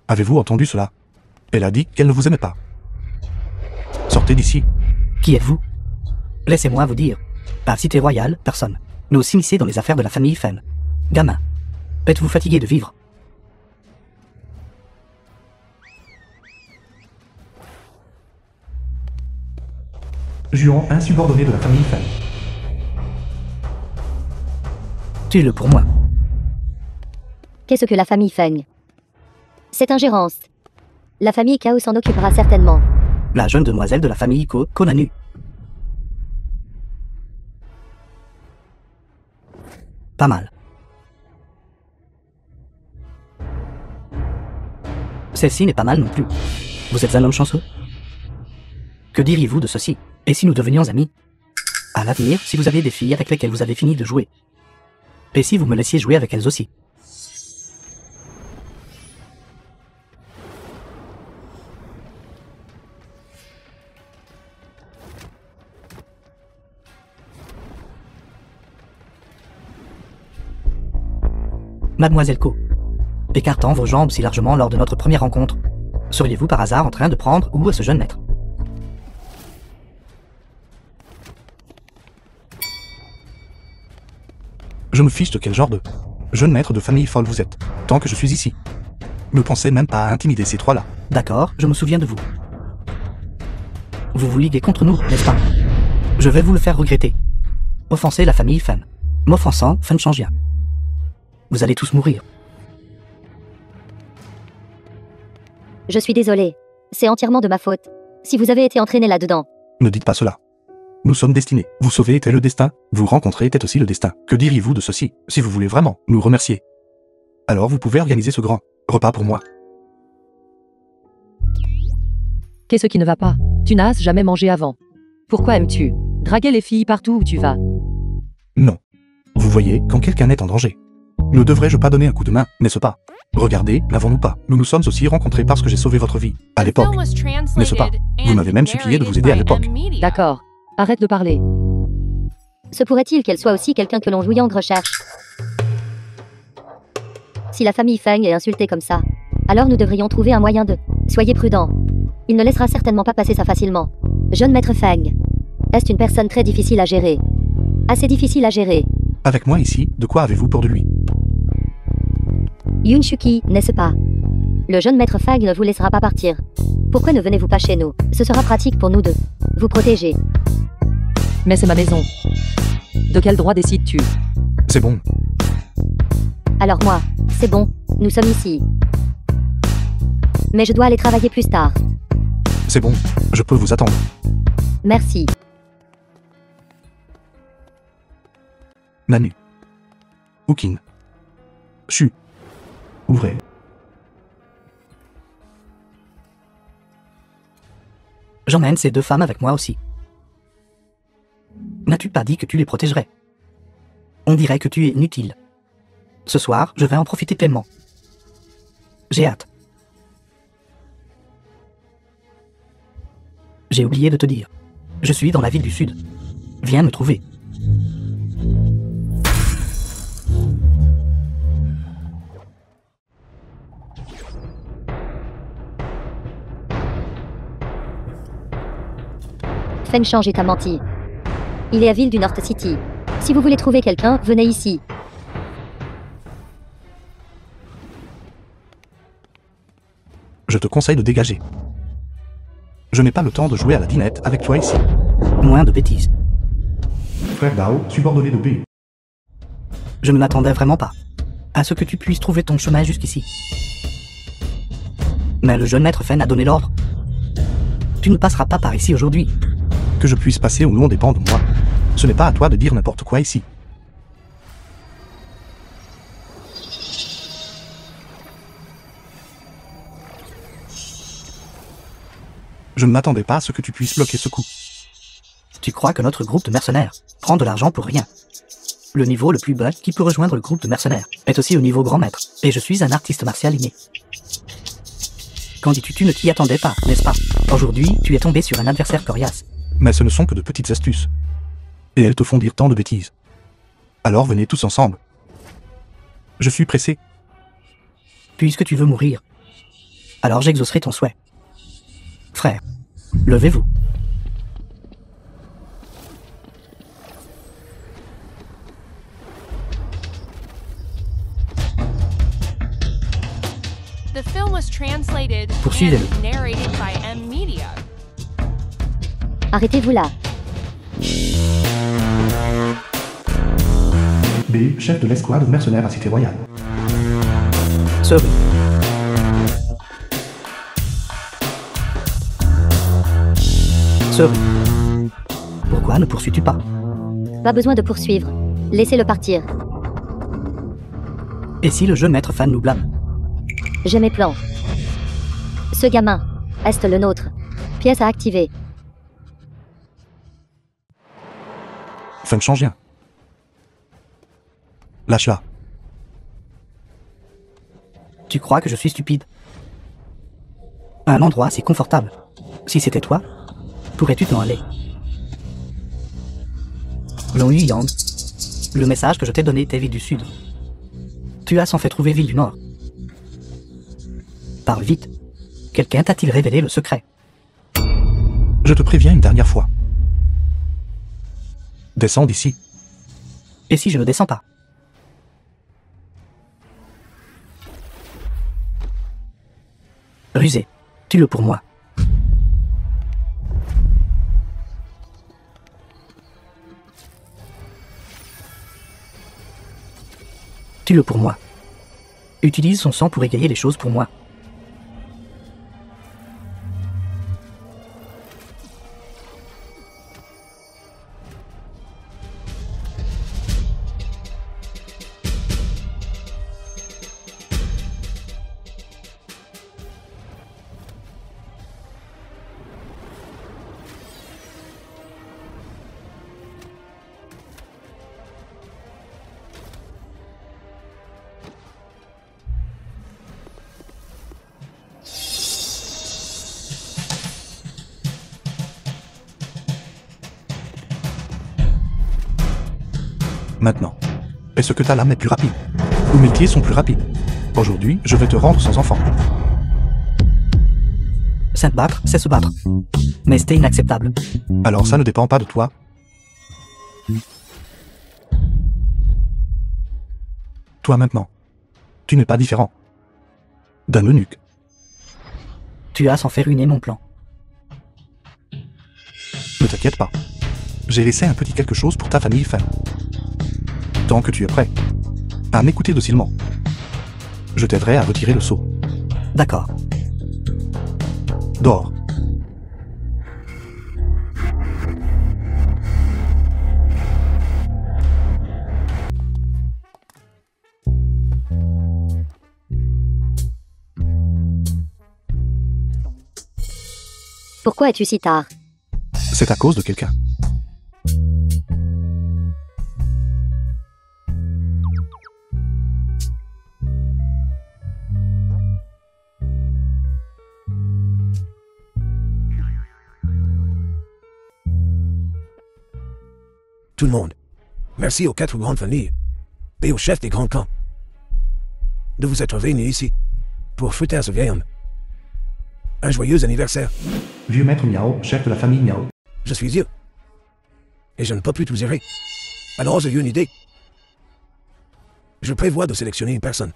Avez-vous entendu cela? Elle a dit qu'elle ne vous aimait pas. Sortez d'ici. Qui êtes-vous? Laissez-moi vous dire. Par cité royale, personne n'ose s'immiscer dans les affaires de la famille Fen. Gamin, êtes-vous fatigué de vivre? Juan, un subordonné de la famille Fan. Tuez-le pour moi. Qu'est-ce que la famille Feng? C'est ingérence. La famille Kao s'en occupera certainement. La jeune demoiselle de la famille Ko, Konanu. Pas mal. Celle-ci n'est pas mal non plus. Vous êtes un homme chanceux. Que diriez-vous de ceci? Et si nous devenions amis? À l'avenir, si vous aviez des filles avec lesquelles vous avez fini de jouer. Et si vous me laissiez jouer avec elles aussi? Mademoiselle Co, écartant vos jambes si largement lors de notre première rencontre, seriez-vous par hasard en train de prendre goût à ce jeune maître? Je me fiche de quel genre de jeune maître de famille folle vous êtes, tant que je suis ici. Ne pensez même pas à intimider ces trois-là. D'accord, je me souviens de vous. Vous vous liguez contre nous, n'est-ce pas? Je vais vous le faire regretter. Offenser la famille Fen. M'offensant, Fen change rien. Vous allez tous mourir. Je suis désolé. C'est entièrement de ma faute. Si vous avez été entraîné là-dedans. Ne dites pas cela. Nous sommes destinés. Vous sauver était le destin, vous rencontrer était aussi le destin. Que diriez-vous de ceci, si vous voulez vraiment nous remercier? Alors vous pouvez organiser ce grand repas pour moi. Qu'est-ce qui ne va pas? Tu n'as jamais mangé avant. Pourquoi aimes-tu draguer les filles partout où tu vas? Non. Vous voyez, quand quelqu'un est en danger, ne devrais-je pas donner un coup de main, n'est-ce pas? Regardez, n'avons-nous pas? Nous nous sommes aussi rencontrés parce que j'ai sauvé votre vie. À l'époque, n'est-ce pas? Vous m'avez même supplié de vous aider à l'époque. D'accord. Arrête de parler. Se pourrait-il qu'elle soit aussi quelqu'un que l'on Jouyang recherche? Si la famille Feng est insultée comme ça, alors nous devrions trouver un moyen de... Soyez prudent. Il ne laissera certainement pas passer ça facilement. Jeune maître Feng est une personne très difficile à gérer. Assez difficile à gérer. Avec moi ici, de quoi avez-vous peur de lui? Yun Shuki, n'est-ce pas? Le jeune maître Feng ne vous laissera pas partir. Pourquoi ne venez-vous pas chez nous? Ce sera pratique pour nous deux. Vous protéger. Mais c'est ma maison. De quel droit décides-tu? C'est bon. Alors moi, c'est bon, nous sommes ici. Mais je dois aller travailler plus tard. C'est bon, je peux vous attendre. Merci. Nanu. Ukin. Chu. Ouvrez. J'emmène ces deux femmes avec moi aussi. N'as-tu pas dit que tu les protégerais? On dirait que tu es inutile. Ce soir, je vais en profiter pleinement. J'ai hâte. J'ai oublié de te dire. Je suis dans la ville du Sud. Viens me trouver. Feng Shang t'a menti. Il est à Ville du North City. Si vous voulez trouver quelqu'un, venez ici. Je te conseille de dégager. Je n'ai pas le temps de jouer à la dinette avec toi ici. Moins de bêtises. Frère Dao, subordonné de B. Je ne m'attendais vraiment pas à ce que tu puisses trouver ton chemin jusqu'ici. Mais le jeune maître Fen a donné l'ordre. Tu ne passeras pas par ici aujourd'hui. Que je puisse passer ou non dépend de moi. Ce n'est pas à toi de dire n'importe quoi ici. Je ne m'attendais pas à ce que tu puisses bloquer ce coup. Tu crois que notre groupe de mercenaires prend de l'argent pour rien? Le niveau le plus bas qui peut rejoindre le groupe de mercenaires est aussi au niveau grand maître, et je suis un artiste martial inné. Quand dis-tu, tu ne t'y attendais pas, n'est-ce pas? Aujourd'hui, tu es tombé sur un adversaire coriace. Mais ce ne sont que de petites astuces. Et elles te font dire tant de bêtises. Alors venez tous ensemble. Je suis pressé. Puisque tu veux mourir, alors j'exaucerai ton souhait. Frère, levez-vous. The film was translated Poursuivez-le. and narrated by M Media. Arrêtez-vous là. B, chef de l'escouade mercenaire à Cité Royale. Sauvé. Sauvé. Pourquoi ne poursuis-tu pas? Pas besoin de poursuivre. Laissez-le partir. Et si le jeu maître fan nous blâme? J'ai mes plans. Ce gamin. Est le nôtre. Pièce à activer. Feng change rien. Lâche-la. Tu crois que je suis stupide? Un endroit si confortable. Si c'était toi, pourrais-tu t'en aller? Long Yang, le message que je t'ai donné était ville du Sud. Tu as s'en fait trouver ville du Nord. Parle vite. Quelqu'un t'a-t-il révélé le secret? Je te préviens une dernière fois. Descends d'ici. Et si je ne descends pas? Rusé, tue-le pour moi. Tue-le pour moi. Utilise son sang pour égayer les choses pour moi. Maintenant. Est-ce que ta lame est plus rapide? Ou mes pieds sont plus rapides? Aujourd'hui, je vais te rendre sans enfant. Se battre, c'est se battre. Mais c'était inacceptable. Alors ça ne dépend pas de toi. Toi maintenant. Tu n'es pas différent d'un eunuque. Tu as s'en fait ruiner mon plan. Ne t'inquiète pas. J'ai laissé un petit quelque chose pour ta famille femme. Tant que tu es prêt à m'écouter docilement, je t'aiderai à retirer le sceau. D'accord. Dors. Pourquoi es-tu si tard? C'est à cause de quelqu'un. Tout le monde. Merci aux 4 grandes familles et aux chefs des grands clans de vous être venus ici pour fêter à ce vieil homme. Un joyeux anniversaire. Vieux maître Miao, chef de la famille Miao. Je suis vieux. Et je ne peux plus tout gérer. Alors j'ai eu une idée. Je prévois de sélectionner une personne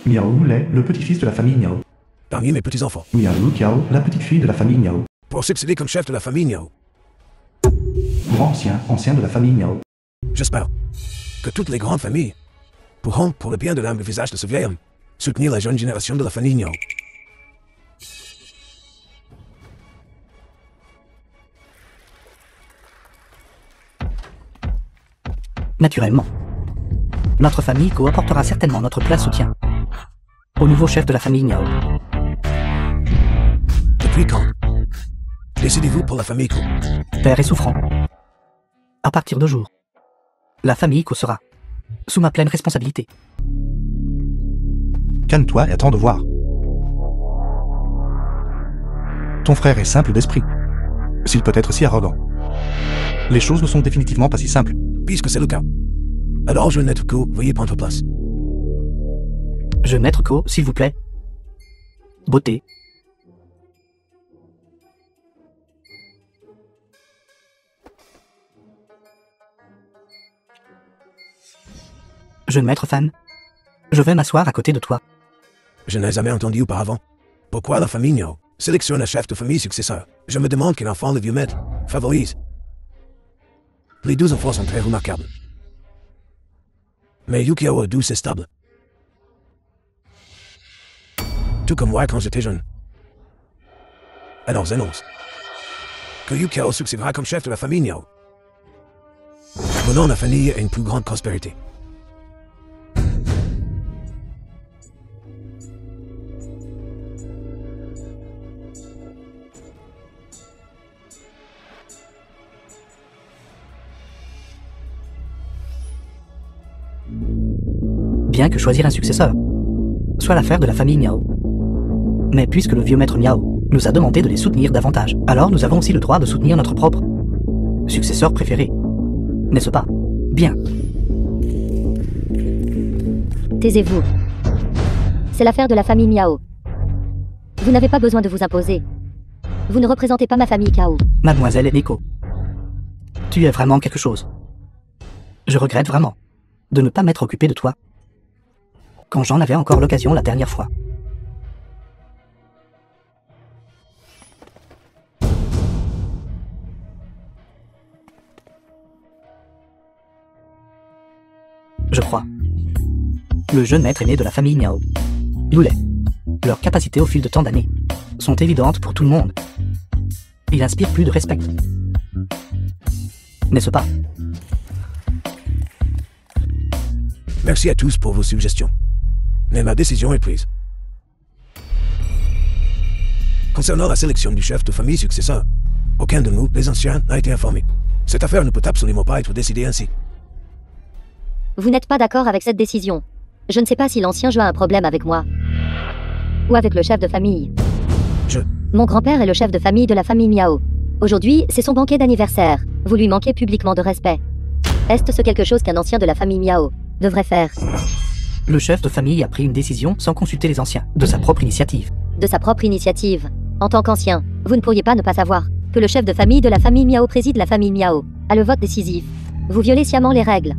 Miao Lei, le petit-fils de la famille Miao. parmi mes petits-enfants Miao Kiao, la petite-fille de la famille Miao. pour succéder comme chef de la famille Miao. Grand ancien de la famille Miao. J'espère que toutes les grandes familles pourront, pour le bien de l'âme et visage de ce vieil homme, soutenir la jeune génération de la famille Miao. Naturellement. Notre famille co-apportera certainement notre plein soutien au nouveau chef de la famille Miao. Depuis quand décidez-vous pour la famille Ko? Père et souffrant. À partir de jour, la famille Ko sera sous ma pleine responsabilité. Calme-toi et attends de voir. Ton frère est simple d'esprit. S'il peut être si arrogant. Les choses ne sont définitivement pas si simples. Puisque c'est le cas, alors jeune maître Ko, veuillez prendre place. Jeune maître Ko, s'il vous plaît. Beauté. Jeune maître fan, je vais m'asseoir à côté de toi. Je n'ai jamais entendu auparavant. Pourquoi la famille Miao sélectionne un chef de famille successeur? Je me demande quel enfant le vieux maître favorise. Les 2 enfants sont très remarquables. Mais Yukiao est douce et stable. Tout comme moi quand j'étais jeune. Alors j'annonce que Yukiao succédera comme chef de la famille Miao. Menant la famille à une plus grande prospérité. bien que choisir un successeur soit l'affaire de la famille Miao. Mais puisque le vieux maître Miao nous a demandé de les soutenir davantage, alors nous avons aussi le droit de soutenir notre propre successeur préféré. N'est-ce pas? Bien. Taisez-vous. C'est l'affaire de la famille Miao. Vous n'avez pas besoin de vous imposer. Vous ne représentez pas ma famille Kao. Mademoiselle Eneko, tu es vraiment quelque chose. Je regrette vraiment de ne pas m'être occupé de toi quand j'en avais encore l'occasion la dernière fois. Je crois. Le jeune maître aîné de la famille Miao, Loulet. Leurs capacités au fil de tant d'années sont évidentes pour tout le monde. Il inspire plus de respect. N'est-ce pas? Merci à tous pour vos suggestions. Mais ma décision est prise. Concernant la sélection du chef de famille successeur, aucun de nous, les anciens, n'a été informé. Cette affaire ne peut absolument pas être décidée ainsi. Vous n'êtes pas d'accord avec cette décision. Je ne sais pas si l'ancien jeu a un problème avec moi. Ou avec le chef de famille. Mon grand-père est le chef de famille de la famille Miao. Aujourd'hui, c'est son banquet d'anniversaire. Vous lui manquez publiquement de respect. Est-ce quelque chose qu'un ancien de la famille Miao devrait faire? Le chef de famille a pris une décision sans consulter les anciens, de sa propre initiative. De sa propre initiative. En tant qu'ancien, vous ne pourriez pas ne pas savoir que le chef de famille de la famille Miao préside la famille Miao, a le vote décisif. Vous violez sciemment les règles.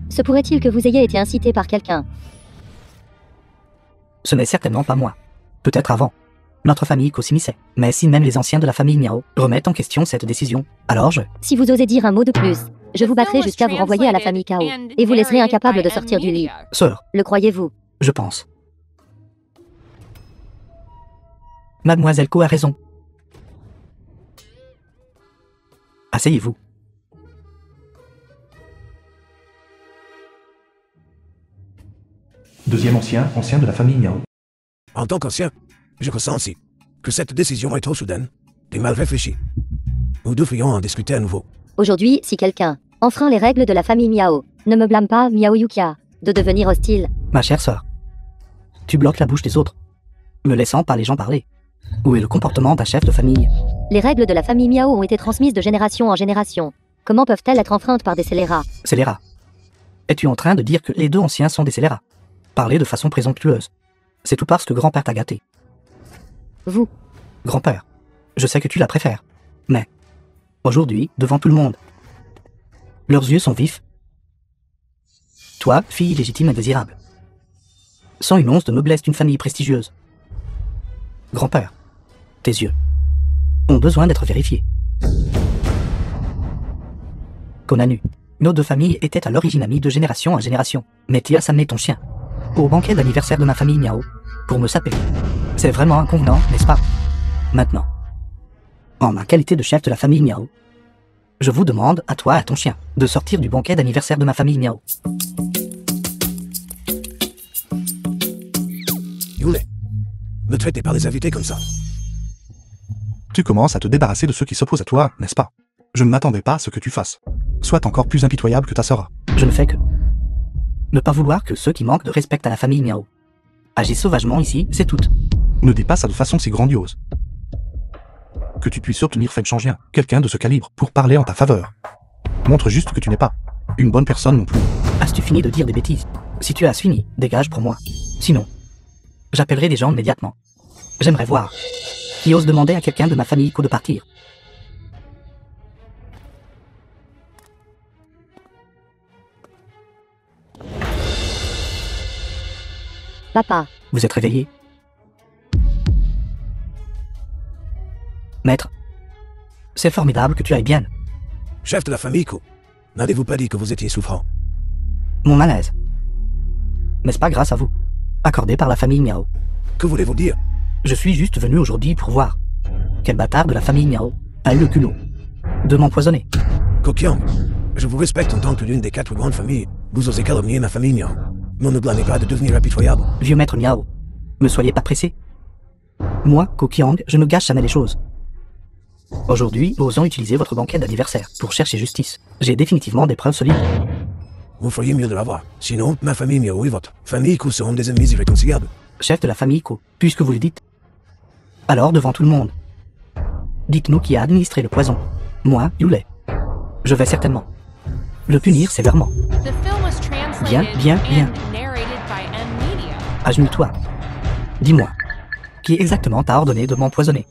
Se pourrait-il que vous ayez été incité par quelqu'un? Ce n'est certainement pas moi. Peut-être avant. Notre famille co-s'immisçait. Mais si même les anciens de la famille Miao remettent en question cette décision, alors Si vous osez dire un mot de plus, je vous battrai jusqu'à vous renvoyer à la famille Kao, et vous laisserez incapable de sortir du lit. Sœur, Le croyez-vous? je pense. Mademoiselle Ko a raison. Asseyez-vous. Deuxième ancien de la famille Miao. En tant qu'ancien, je ressens aussi que cette décision est trop soudaine et mal réfléchie. Nous devrions en discuter à nouveau. Aujourd'hui, si quelqu'un enfreint les règles de la famille Miao, ne me blâme pas, Miao Yukia, de devenir hostile. Ma chère sœur, tu bloques la bouche des autres, me laissant pas les gens parler. Où est le comportement d'un chef de famille? Les règles de la famille Miao ont été transmises de génération en génération. Comment peuvent-elles être enfreintes par des scélérats? Scélérats. Es-tu en train de dire que les deux anciens sont des scélérats? Parler de façon présomptueuse. C'est tout parce que grand-père t'a gâté. Vous. Grand-père, je sais que tu la préfères. Mais, aujourd'hui, devant tout le monde, leurs yeux sont vifs. Toi, fille légitime et désirable. Sans une once de noblesse d'une famille prestigieuse. Grand-père, tes yeux ont besoin d'être vérifiés. Konanu, nos deux familles étaient à l'origine amies de génération en génération. Mais tu as amené ton chien au banquet d'anniversaire de ma famille Miao pour me saper. C'est vraiment inconvenant, n'est-ce pas? Maintenant, en ma qualité de chef de la famille Miao, je vous demande, à toi et à ton chien, de sortir du banquet d'anniversaire de ma famille Miao. Yule, ne traitez pas les invités comme ça. Tu commences à te débarrasser de ceux qui s'opposent à toi, n'est-ce pas? Je ne m'attendais pas à ce que tu fasses. Sois encore plus impitoyable que ta sœur. Je ne fais que ne pas vouloir que ceux qui manquent de respect à la famille Miao agissent sauvagement ici, c'est tout. Ne dis pas ça de façon si grandiose. Que tu puisses obtenir Feng Changien, quelqu'un de ce calibre, pour parler en ta faveur. Montre juste que tu n'es pas une bonne personne non plus. As-tu fini de dire des bêtises? Si tu as fini, dégage pour moi. Sinon, j'appellerai des gens immédiatement. J'aimerais voir qui ose demander à quelqu'un de ma famille de partir. Papa. Vous êtes réveillé? Maître, c'est formidable que tu ailles bien. Chef de la famille Ko, n'avez-vous pas dit que vous étiez souffrant? Mon malaise, n'est-ce pas grâce à vous, accordé par la famille Miao? Que voulez-vous dire? Je suis juste venu aujourd'hui pour voir quel bâtard de la famille Miao a eu le culot de m'empoisonner. Kokyang, je vous respecte en tant que l'une des 4 grandes familles. Vous osez calomnier ma famille Miao. Mais ne blâmez pas de devenir impitoyable. Vieux maître Miao, ne soyez pas pressé. Moi, Kokyang, je ne gâche jamais les choses. Aujourd'hui, osons utiliser votre banquet d'anniversaire pour chercher justice. J'ai définitivement des preuves solides vous feriez mieux de l'avoir. Sinon, ma famille Miao et votre famille Iko seront des ennemis irréconciliables. Chef de la famille Iko, puisque vous le dites. Alors devant tout le monde. Dites-nous qui a administré le poison. Moi, Yulei. Je vais certainement le punir sévèrement. The film was translated Bien. and narrated by M-Media. Agenouille-toi. Dis-moi. Qui exactement t'a ordonné de m'empoisonner?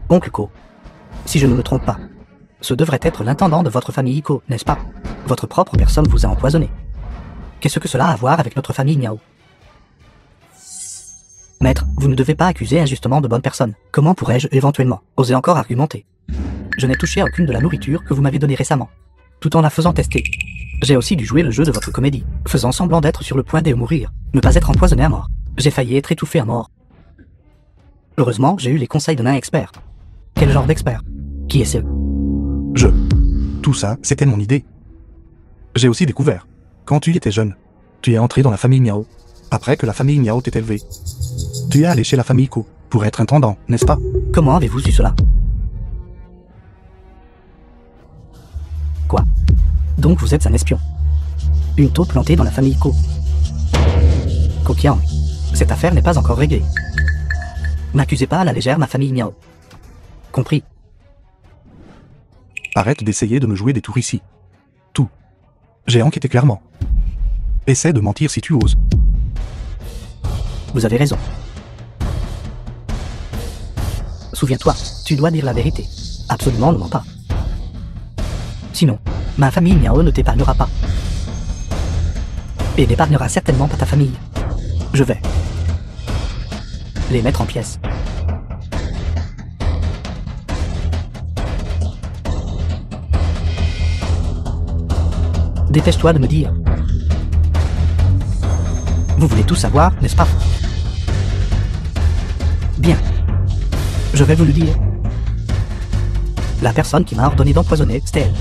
Oncle Ko. Si je ne me trompe pas, ce devrait être l'intendant de votre famille Iko, n'est-ce pas? Votre propre personne vous a empoisonné. Qu'est-ce que cela a à voir avec notre famille Miao? Maître, vous ne devez pas accuser injustement de bonnes personnes. Comment pourrais-je éventuellement oser encore argumenter? Je n'ai touché à aucune de la nourriture que vous m'avez donnée récemment, tout en la faisant tester. J'ai aussi dû jouer le jeu de votre comédie, faisant semblant d'être sur le point de mourir, ne pas être empoisonné à mort. J'ai failli être étouffé à mort. Heureusement, j'ai eu les conseils d'un expert. Quel genre d'expert? Qui est-ce? Tout ça, c'était mon idée. J'ai aussi découvert. Quand tu étais jeune, tu es entré dans la famille Miao. Après que la famille Miao t'ait élevé, tu es allé chez la famille Ko pour être intendant, n'est-ce pas? Comment avez-vous su cela? Quoi? Donc vous êtes un espion. Une taupe plantée dans la famille Ko. Kokian, cette affaire n'est pas encore réglée. N'accusez pas à la légère ma famille Miao. Compris? Arrête d'essayer de me jouer des tours ici. Tout. J'ai enquêté clairement. Essaie de mentir si tu oses. Vous avez raison. Souviens-toi, tu dois dire la vérité. Absolument ne mens pas. Sinon, ma famille Miao ne t'épargnera pas. Et n'épargnera certainement pas ta famille. Je vais les mettre en pièces. Dépêche-toi de me dire. Vous voulez tout savoir, n'est-ce pas? Bien. Je vais vous le dire. La personne qui m'a ordonné d'empoisonner, c'était elle.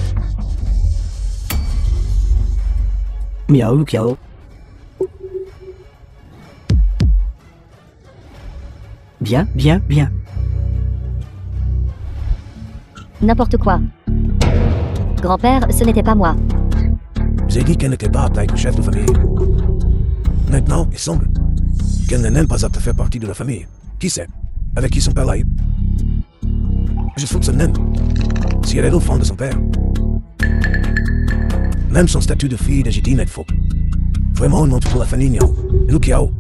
Miao Kiao. Bien. N'importe quoi. Grand-père, ce n'était pas moi. J'ai dit qu'elle n'était pas apte à être chef de famille. Maintenant, il semble qu'elle n'est même pas apte à faire partie de la famille. Qui sait? Avec qui son père l'a eu? Je soupçonne même si elle est l'enfant de son père. Même son statut de fille légitime est faux. Vraiment, une honte pour la famille Miao. Liu Qiao,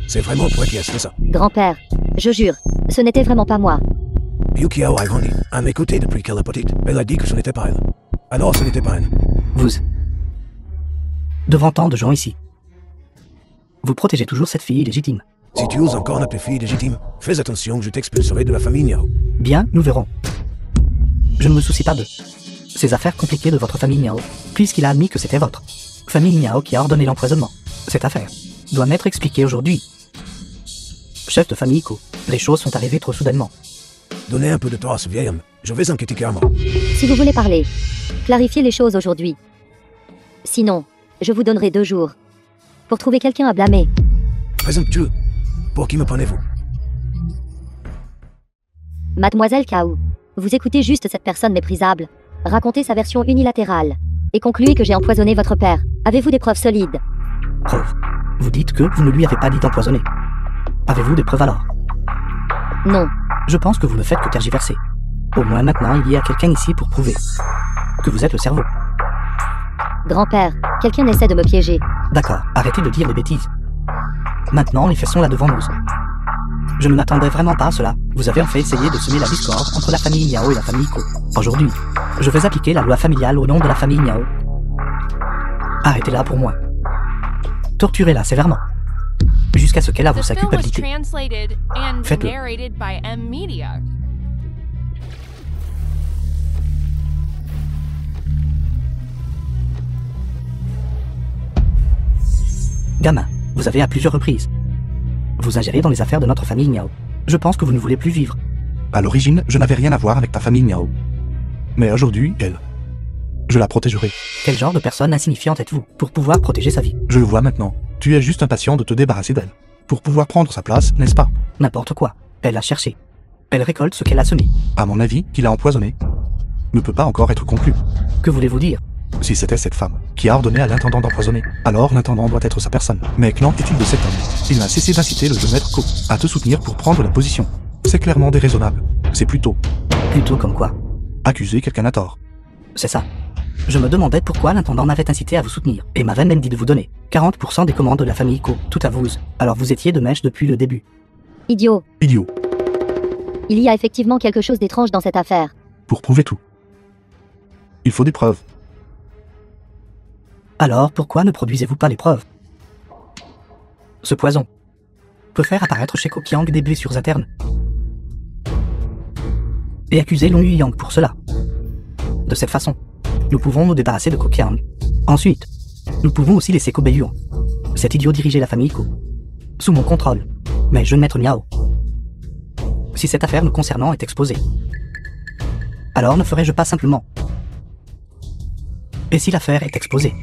c'est vraiment toi qui as fait ça. Grand-père, je jure, ce n'était vraiment pas moi. Liu Qiao a grandi à mes côtés depuis qu'elle est petite. Elle a dit que ce n'était pas elle. Alors ce n'était pas elle. Vous. Devant tant de gens ici. Vous protégez toujours cette fille légitime. Si tu oses encore l'appeler fille légitime, fais attention que je t'expulserai de la famille Miao. Bien, nous verrons. Je ne me soucie pas de ces affaires compliquées de votre famille Miao, puisqu'il a admis que c'était votre famille Miao qui a ordonné l'empoisonnement. Cette affaire doit m'être expliquée aujourd'hui. Chef de famille Iko, les choses sont arrivées trop soudainement. Donnez un peu de temps à ce vieil homme. Je vais enquêter clairement. Si vous voulez parler, clarifiez les choses aujourd'hui. Sinon, je vous donnerai 2 jours pour trouver quelqu'un à blâmer. Présomptueux. Pour qui me prenez-vous? Mademoiselle Kao, vous écoutez juste cette personne méprisable raconter sa version unilatérale et concluez que j'ai empoisonné votre père. Avez-vous des preuves solides? Preuve. Vous dites que vous ne lui avez pas dit d'empoisonner. Avez-vous des preuves alors? Non. Je pense que vous ne faites que tergiverser. Au moins maintenant, il y a quelqu'un ici pour prouver que vous êtes le cerveau. Grand-père, quelqu'un essaie de me piéger. D'accord, arrêtez de dire des bêtises. Maintenant, les faits sont là devant nous. Je ne m'attendais vraiment pas à cela. Vous avez en fait essayé de semer la discorde entre la famille Miao et la famille Ko. Aujourd'hui, je vais appliquer la loi familiale au nom de la famille Miao. Arrêtez-la pour moi. Torturez-la sévèrement. Jusqu'à ce qu'elle avoue The sa film was culpabilité. translated and Faites-le. narrated by M-Media. Gamin, vous avez à plusieurs reprises vous ingérez dans les affaires de notre famille Miao. Je pense que vous ne voulez plus vivre. À l'origine, je n'avais rien à voir avec ta famille Miao. Mais aujourd'hui, elle. Je la protégerai. Quel genre de personne insignifiante êtes-vous pour pouvoir protéger sa vie? Je le vois maintenant. Tu es juste impatient de te débarrasser d'elle. Pour pouvoir prendre sa place, n'est-ce pas? N'importe quoi. Elle a cherché. Elle récolte ce qu'elle a semé. À mon avis, qu'il a empoisonné ne peut pas encore être conclu. Que voulez-vous dire? Si c'était cette femme qui a ordonné à l'intendant d'empoisonner, alors l'intendant doit être sa personne. Mais qu'en est-il de cet homme? Il n'a cessé d'inciter le jeune maître Co à te soutenir pour prendre la position. C'est clairement déraisonnable. C'est plutôt Plutôt comme quoi? accuser quelqu'un à tort. C'est ça. Je me demandais pourquoi l'intendant m'avait incité à vous soutenir, et m'avait même dit de vous donner 40% des commandes de la famille Co, tout à vous. Alors vous étiez de mèche depuis le début. Idiot. Idiot. Il y a effectivement quelque chose d'étrange dans cette affaire. Pour prouver tout, il faut des preuves. Alors pourquoi ne produisez-vous pas les preuves? Ce poison peut faire apparaître chez Ko Qiang des blessures internes. Et accuser Long Yuyang pour cela. De cette façon, nous pouvons nous débarrasser de Ko Qiang. Ensuite, nous pouvons aussi laisser Ko Beiyuan, cet idiot, diriger la famille Ko. Sous mon contrôle. Mais jeune maître Miao, si cette affaire nous concernant est exposée, alors ne ferais-je pas simplement? Et si l'affaire est exposée,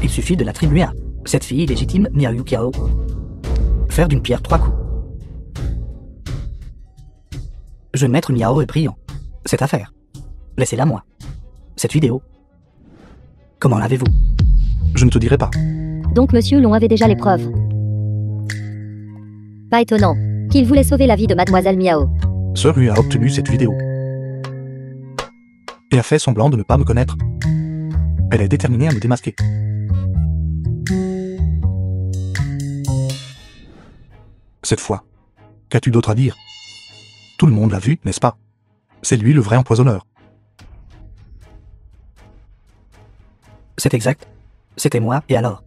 il suffit de l'attribuer à cette fille illégitime Miao Yukiao. Faire d'une pierre 3 coups. Jeune maître Miao est brillant. Cette affaire, laissez-la moi. Cette vidéo, comment l'avez-vous? Je ne te dirai pas. Donc monsieur Long avait déjà les preuves. Pas étonnant qu'il voulait sauver la vie de mademoiselle Miao. Sœur Yu a obtenu cette vidéo et a fait semblant de ne pas me connaître. Elle est déterminée à me démasquer. Cette fois, qu'as-tu d'autre à dire? Tout le monde l'a vu, n'est-ce pas? C'est lui le vrai empoisonneur. C'est exact. C'était moi, et alors?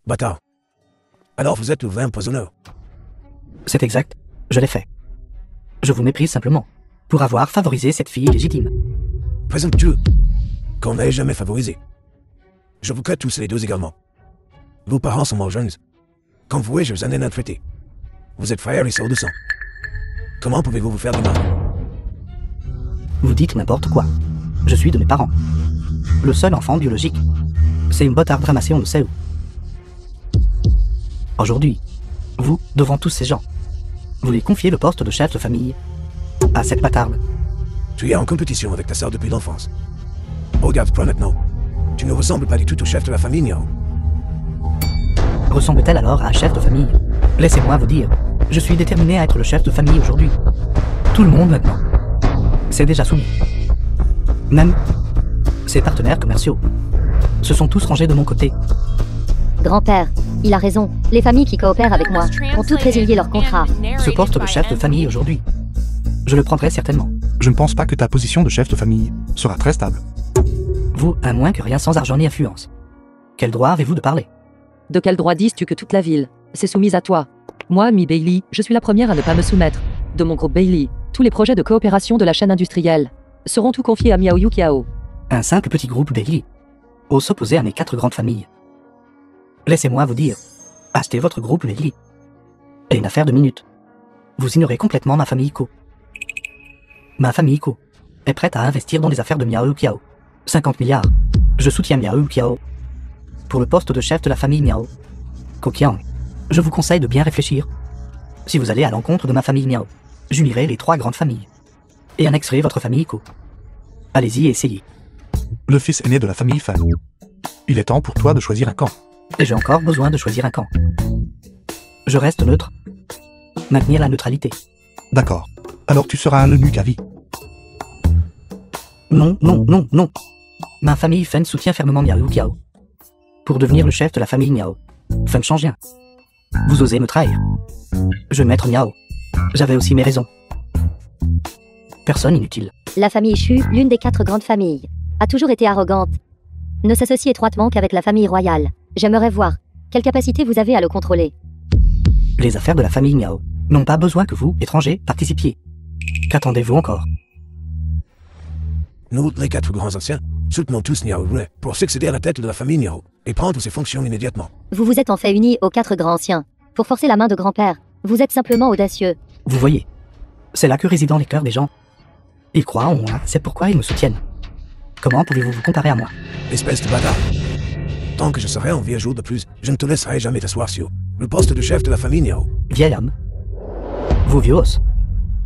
Bâtard. Alors vous êtes le vrai empoisonneur. C'est exact. Je l'ai fait. Je vous méprise simplement, pour avoir favorisé cette fille illégitime. Présomptueux. Qu'on n'ait jamais favorisé. Je vous crée tous les deux également. Vos parents sont morts jeunes. Comme vous et je en ai un traité. Vous êtes frères et sœurs de sang. Comment pouvez-vous vous faire du mal? Vous dites n'importe quoi. Je suis de mes parents. Le seul enfant biologique. C'est une botte à ramassée on ne sait où. Aujourd'hui, vous, devant tous ces gens, vous les confiez le poste de chef de famille à cette bâtarde. Tu es en compétition avec ta sœur depuis l'enfance. Regarde-toi maintenant. Tu ne ressembles pas du tout au chef de la famille, Miao. Ressemble-t-elle alors à un chef de famille? Laissez-moi vous dire, je suis déterminé à être le chef de famille aujourd'hui. Tout le monde maintenant. C'est déjà soumis. Même ses partenaires commerciaux se sont tous rangés de mon côté. Grand-père, il a raison. Les familles qui coopèrent avec moi ont toutes résilié leur contrat. Ce poste de chef de famille aujourd'hui, je le prendrai certainement. Je ne pense pas que ta position de chef de famille sera très stable. Vous, à moins que rien sans argent ni influence. Quel droit avez-vous de parler? De quel droit dis-tu que toute la ville s'est soumise à toi? Moi, Mi Bailey, je suis la première à ne pas me soumettre. De mon groupe Bailey, tous les projets de coopération de la chaîne industrielle seront tout confiés à Miao Yukiao. Un simple petit groupe Bailey ose s'opposer à mes 4 grandes familles. Laissez-moi vous dire, achetez votre groupe Bailey. Et une affaire de minutes. Vous ignorez complètement ma famille Ko. Ma famille Ko est prête à investir dans les affaires de Miao Yukiao. 50 milliards. Je soutiens Miao Yukiao. Pour le poste de chef de la famille Miao. Ko Qiang, je vous conseille de bien réfléchir. Si vous allez à l'encontre de ma famille Miao, j'unirai les 3 grandes familles. Et annexerai votre famille Ko. Allez-y et essayez. Le fils aîné de la famille Fan. Il est temps pour toi de choisir un camp. Et j'ai encore besoin de choisir un camp. Je reste neutre. Maintenir la neutralité. D'accord. Alors tu seras un eunuque à vie. Non, non, non, non. Ma famille Fen soutient fermement Miao Yukiao. Pour devenir le chef de la famille Miao. Fen change rien. Vous osez me trahir. Je maître Miao. J'avais aussi mes raisons. Personne inutile. La famille Chu, l'une des 4 grandes familles, a toujours été arrogante. Ne s'associe étroitement qu'avec la famille royale. J'aimerais voir quelle capacité vous avez à le contrôler. Les affaires de la famille Miao n'ont pas besoin que vous, étrangers, participiez. Qu'attendez-vous encore? Nous, les 4 grands anciens, soutenons tous Miao Rui pour succéder à la tête de la famille Miao et prendre ses fonctions immédiatement. Vous vous êtes en fait unis aux 4 grands anciens pour forcer la main de grand-père. Vous êtes simplement audacieux. Vous voyez, c'est là que résident les cœurs des gens. Ils croient en moi, c'est pourquoi ils me soutiennent. Comment pouvez-vous vous comparer à moi? Espèce de bâtard. Tant que je serai en vie un jour de plus, je ne te laisserai jamais t'asseoir sur le poste de chef de la famille Miao. Vieil homme. Vous vieux os.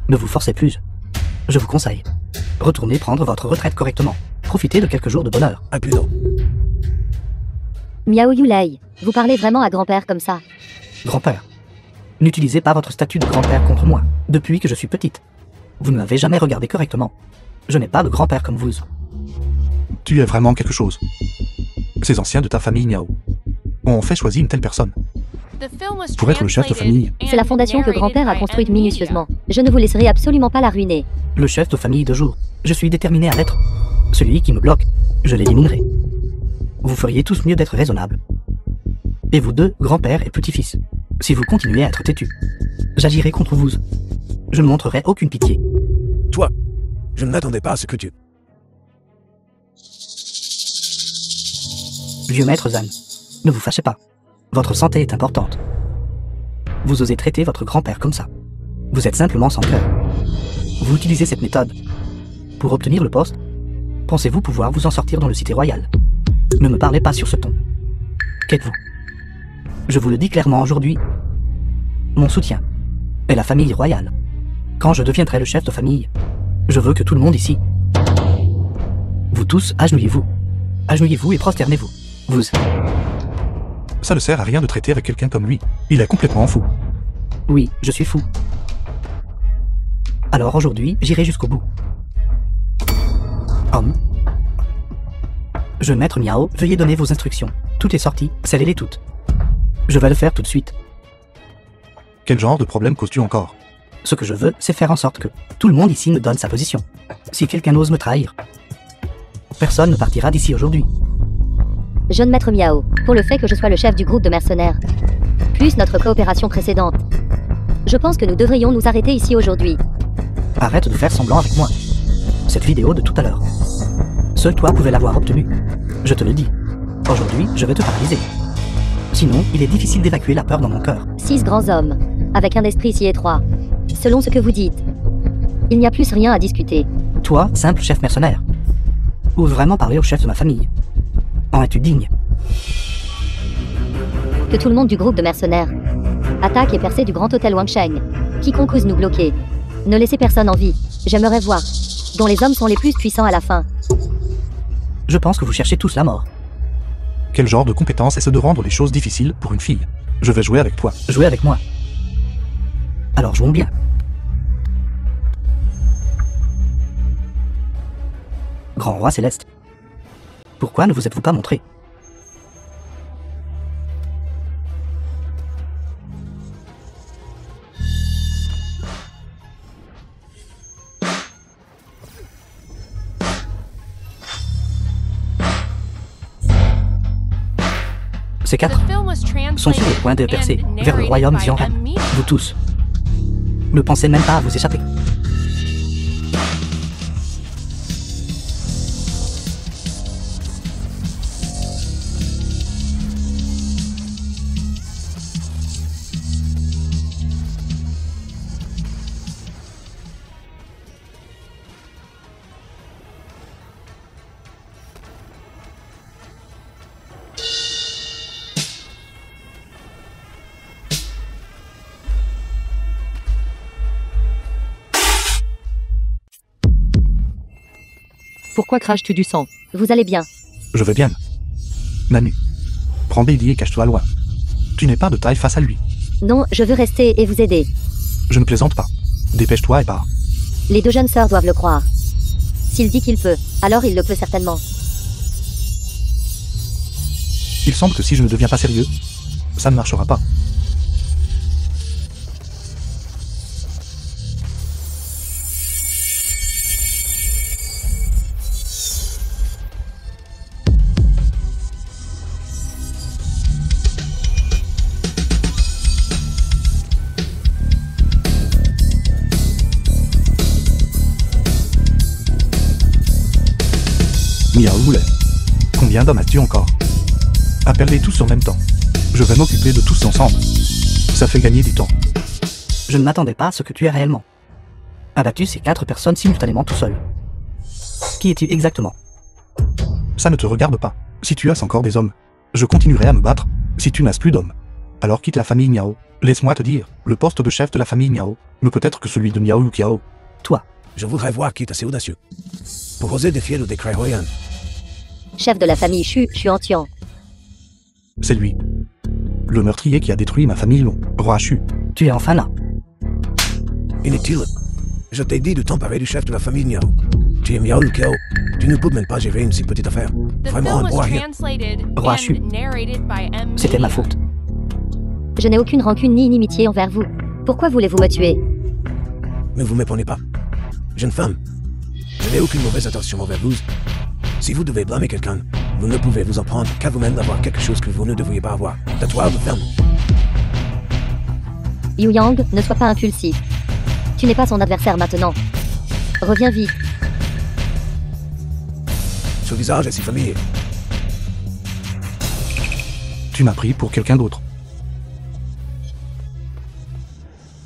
Ne vous forcez plus. Je vous conseille. Retournez prendre votre retraite correctement. profiter de quelques jours de bonheur. Un plus d'eau. Miao Yulei, vous parlez vraiment à grand-père comme ça. Grand-père, n'utilisez pas votre statut de grand-père contre moi, depuis que je suis petite. Vous ne m'avez jamais regardé correctement. Je n'ai pas de grand-père comme vous. Tu es vraiment quelque chose. Ces anciens de ta famille Miao ont fait choisir une telle personne. Pour être le chef de famille. C'est la fondation que grand-père a construite minutieusement. Je ne vous laisserai absolument pas la ruiner. Le chef de famille de jour. Je suis déterminé à l'être. Celui qui me bloque, je l'éliminerai. Vous feriez tous mieux d'être raisonnables. Et vous deux, grand-père et petit-fils, si vous continuez à être têtus, j'agirai contre vous. Je ne montrerai aucune pitié. Toi, je ne m'attendais pas à ce que tu... Vieux maître Zan, ne vous fâchez pas. Votre santé est importante. Vous osez traiter votre grand-père comme ça. Vous êtes simplement sans cœur. Vous utilisez cette méthode. Pour obtenir le poste, pensez-vous pouvoir vous en sortir dans le cité royal? Ne me parlez pas sur ce ton. Qu'êtes-vous? Je vous le dis clairement aujourd'hui. Mon soutien est la famille royale. Quand je deviendrai le chef de famille, je veux que tout le monde ici... Vous tous, agenouillez-vous. Agenouillez-vous et prosternez-vous. Vous... Ça ne sert à rien de traiter avec quelqu'un comme lui. Il est complètement fou. Oui, je suis fou. Alors aujourd'hui, j'irai jusqu'au bout. Homme. Jeune maître Miao, veuillez donner vos instructions. Tout est sorti, scellez-les toutes. Je vais le faire tout de suite. Quel genre de problème causes-tu encore? Ce que je veux, c'est faire en sorte que tout le monde ici me donne sa position. Si quelqu'un ose me trahir, personne ne partira d'ici aujourd'hui. Jeune maître Miao, pour le fait que je sois le chef du groupe de mercenaires, plus notre coopération précédente, je pense que nous devrions nous arrêter ici aujourd'hui. Arrête de faire semblant avec moi. Cette vidéo de tout à l'heure, seul toi pouvais l'avoir obtenue. Je te le dis. Aujourd'hui, je vais te paralyser. Sinon, il est difficile d'évacuer la peur dans mon cœur. 6 grands hommes, avec un esprit si étroit. Selon ce que vous dites, il n'y a plus rien à discuter. Toi, simple chef mercenaire, ose vraiment parler au chef de ma famille. En es-tu digne? Que tout le monde du groupe de mercenaires attaque et percée du grand hôtel Wangsheng. Quiconque ose nous bloquer. Ne laissez personne en vie. J'aimerais voir dont les hommes sont les plus puissants à la fin. Je pense que vous cherchez tous la mort. Quel genre de compétence est-ce de rendre les choses difficiles pour une fille? Je vais jouer avec toi. Jouez avec moi. Alors jouons bien. Grand roi céleste, pourquoi ne vous êtes-vous pas montré? Ces quatre sont sur le point de percer vers le royaume Xianran. Vous tous, ne pensez même pas à vous échapper. Pourquoi craches-tu du sang? Vous allez bien. Je vais bien. Nanu. Prends Bailey et cache-toi loin. Tu n'es pas de taille face à lui. Non, je veux rester et vous aider. Je ne plaisante pas. Dépêche-toi et pars. Les deux jeunes sœurs doivent le croire. S'il dit qu'il peut, alors il le peut certainement. Il semble que si je ne deviens pas sérieux, ça ne marchera pas. Miao Moulet. Combien d'hommes as-tu encore? Appelle-les tous en même temps. Je vais m'occuper de tous ensemble. Ça fait gagner du temps. Je ne m'attendais pas à ce que tu es réellement. Abattu ces 4 personnes simultanément tout seul. Qui es-tu exactement? Ça ne te regarde pas. Si tu as encore des hommes, je continuerai à me battre. Si tu n'as plus d'hommes, alors quitte la famille Miao. Laisse-moi te dire, le poste de chef de la famille Miao ne peut être que celui de Miao Luqiao. Toi. Je voudrais voir qui est assez audacieux pour oser défier le décret royal. chef de la famille Chuantian. C'est lui. Le meurtrier qui a détruit ma famille Long, roi Chu. Tu es enfin là. Inutile. Je t'ai dit de t'emparer du chef de la famille Miao. Tu es Miao le Kao. Tu ne peux même pas gérer une si petite affaire. The Vraiment film un was bois rien. translated Roi Chu. and narrated by M. C'était ma Media. faute. Je n'ai aucune rancune ni inimitié envers vous. Pourquoi voulez-vous me tuer? Ne vous méprenez pas. Jeune femme, je n'ai aucune mauvaise intention envers vous. Si vous devez blâmer quelqu'un, vous ne pouvez vous en prendre qu'à vous-même d'avoir quelque chose que vous ne devriez pas avoir. Tatouage de ferme. Yu Yang, ne sois pas impulsif. Tu n'es pas son adversaire maintenant. Reviens vite. Ce visage est si familier. Tu m'as pris pour quelqu'un d'autre.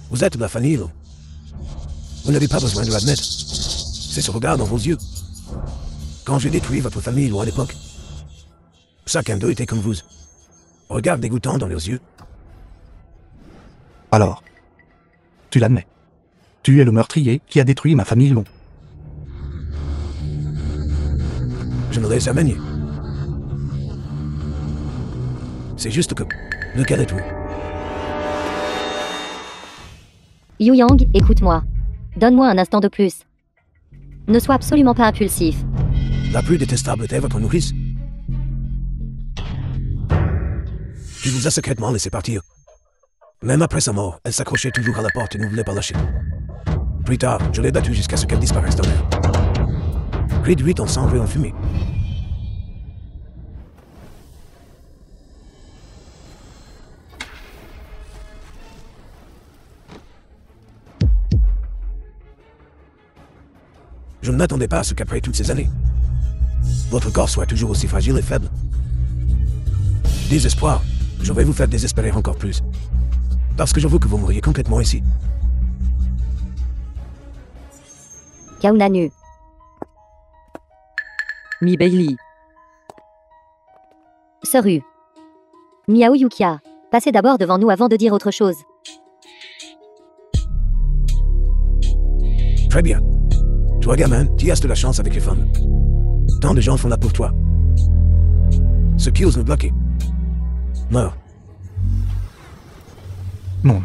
Vous êtes de la famille, Lo. Vous n'avez pas besoin de l'admettre. C'est ce regard dans vos yeux. Quand j'ai détruit votre famille, Lo, à l'époque, chacun d'eux était comme vous. Regard dégoûtant dans leurs yeux. Alors, tu l'admets. Tu es le meurtrier qui a détruit ma famille Long. Je ne l'ai jamais nié. C'est juste que... Lequel êtes-vous? Yu Yang, écoute-moi. Donne-moi un instant de plus. Ne sois absolument pas impulsif. La plus détestable était votre nourrice. Tu vous as secrètement laissé partir. Même après sa mort, elle s'accrochait toujours à la porte et ne voulait pas lâcher. Plus tard, je l'ai battue jusqu'à ce qu'elle disparaisse dans l'air. Réduite en cendres et en fumée. Je ne m'attendais pas à ce qu'après toutes ces années, votre corps soit toujours aussi fragile et faible. Désespoir, je vais vous faire désespérer encore plus. Parce que je veux que vous mouriez complètement ici. Kaunanu. Mi Bailey. Seru. Miao Yukia. Passez d'abord devant nous avant de dire autre chose. Très bien. Toi, gamin, tu as de la chance avec les femmes. Tant de gens font là pour toi. Ceux qui osent nous bloquer. Meurs. Non.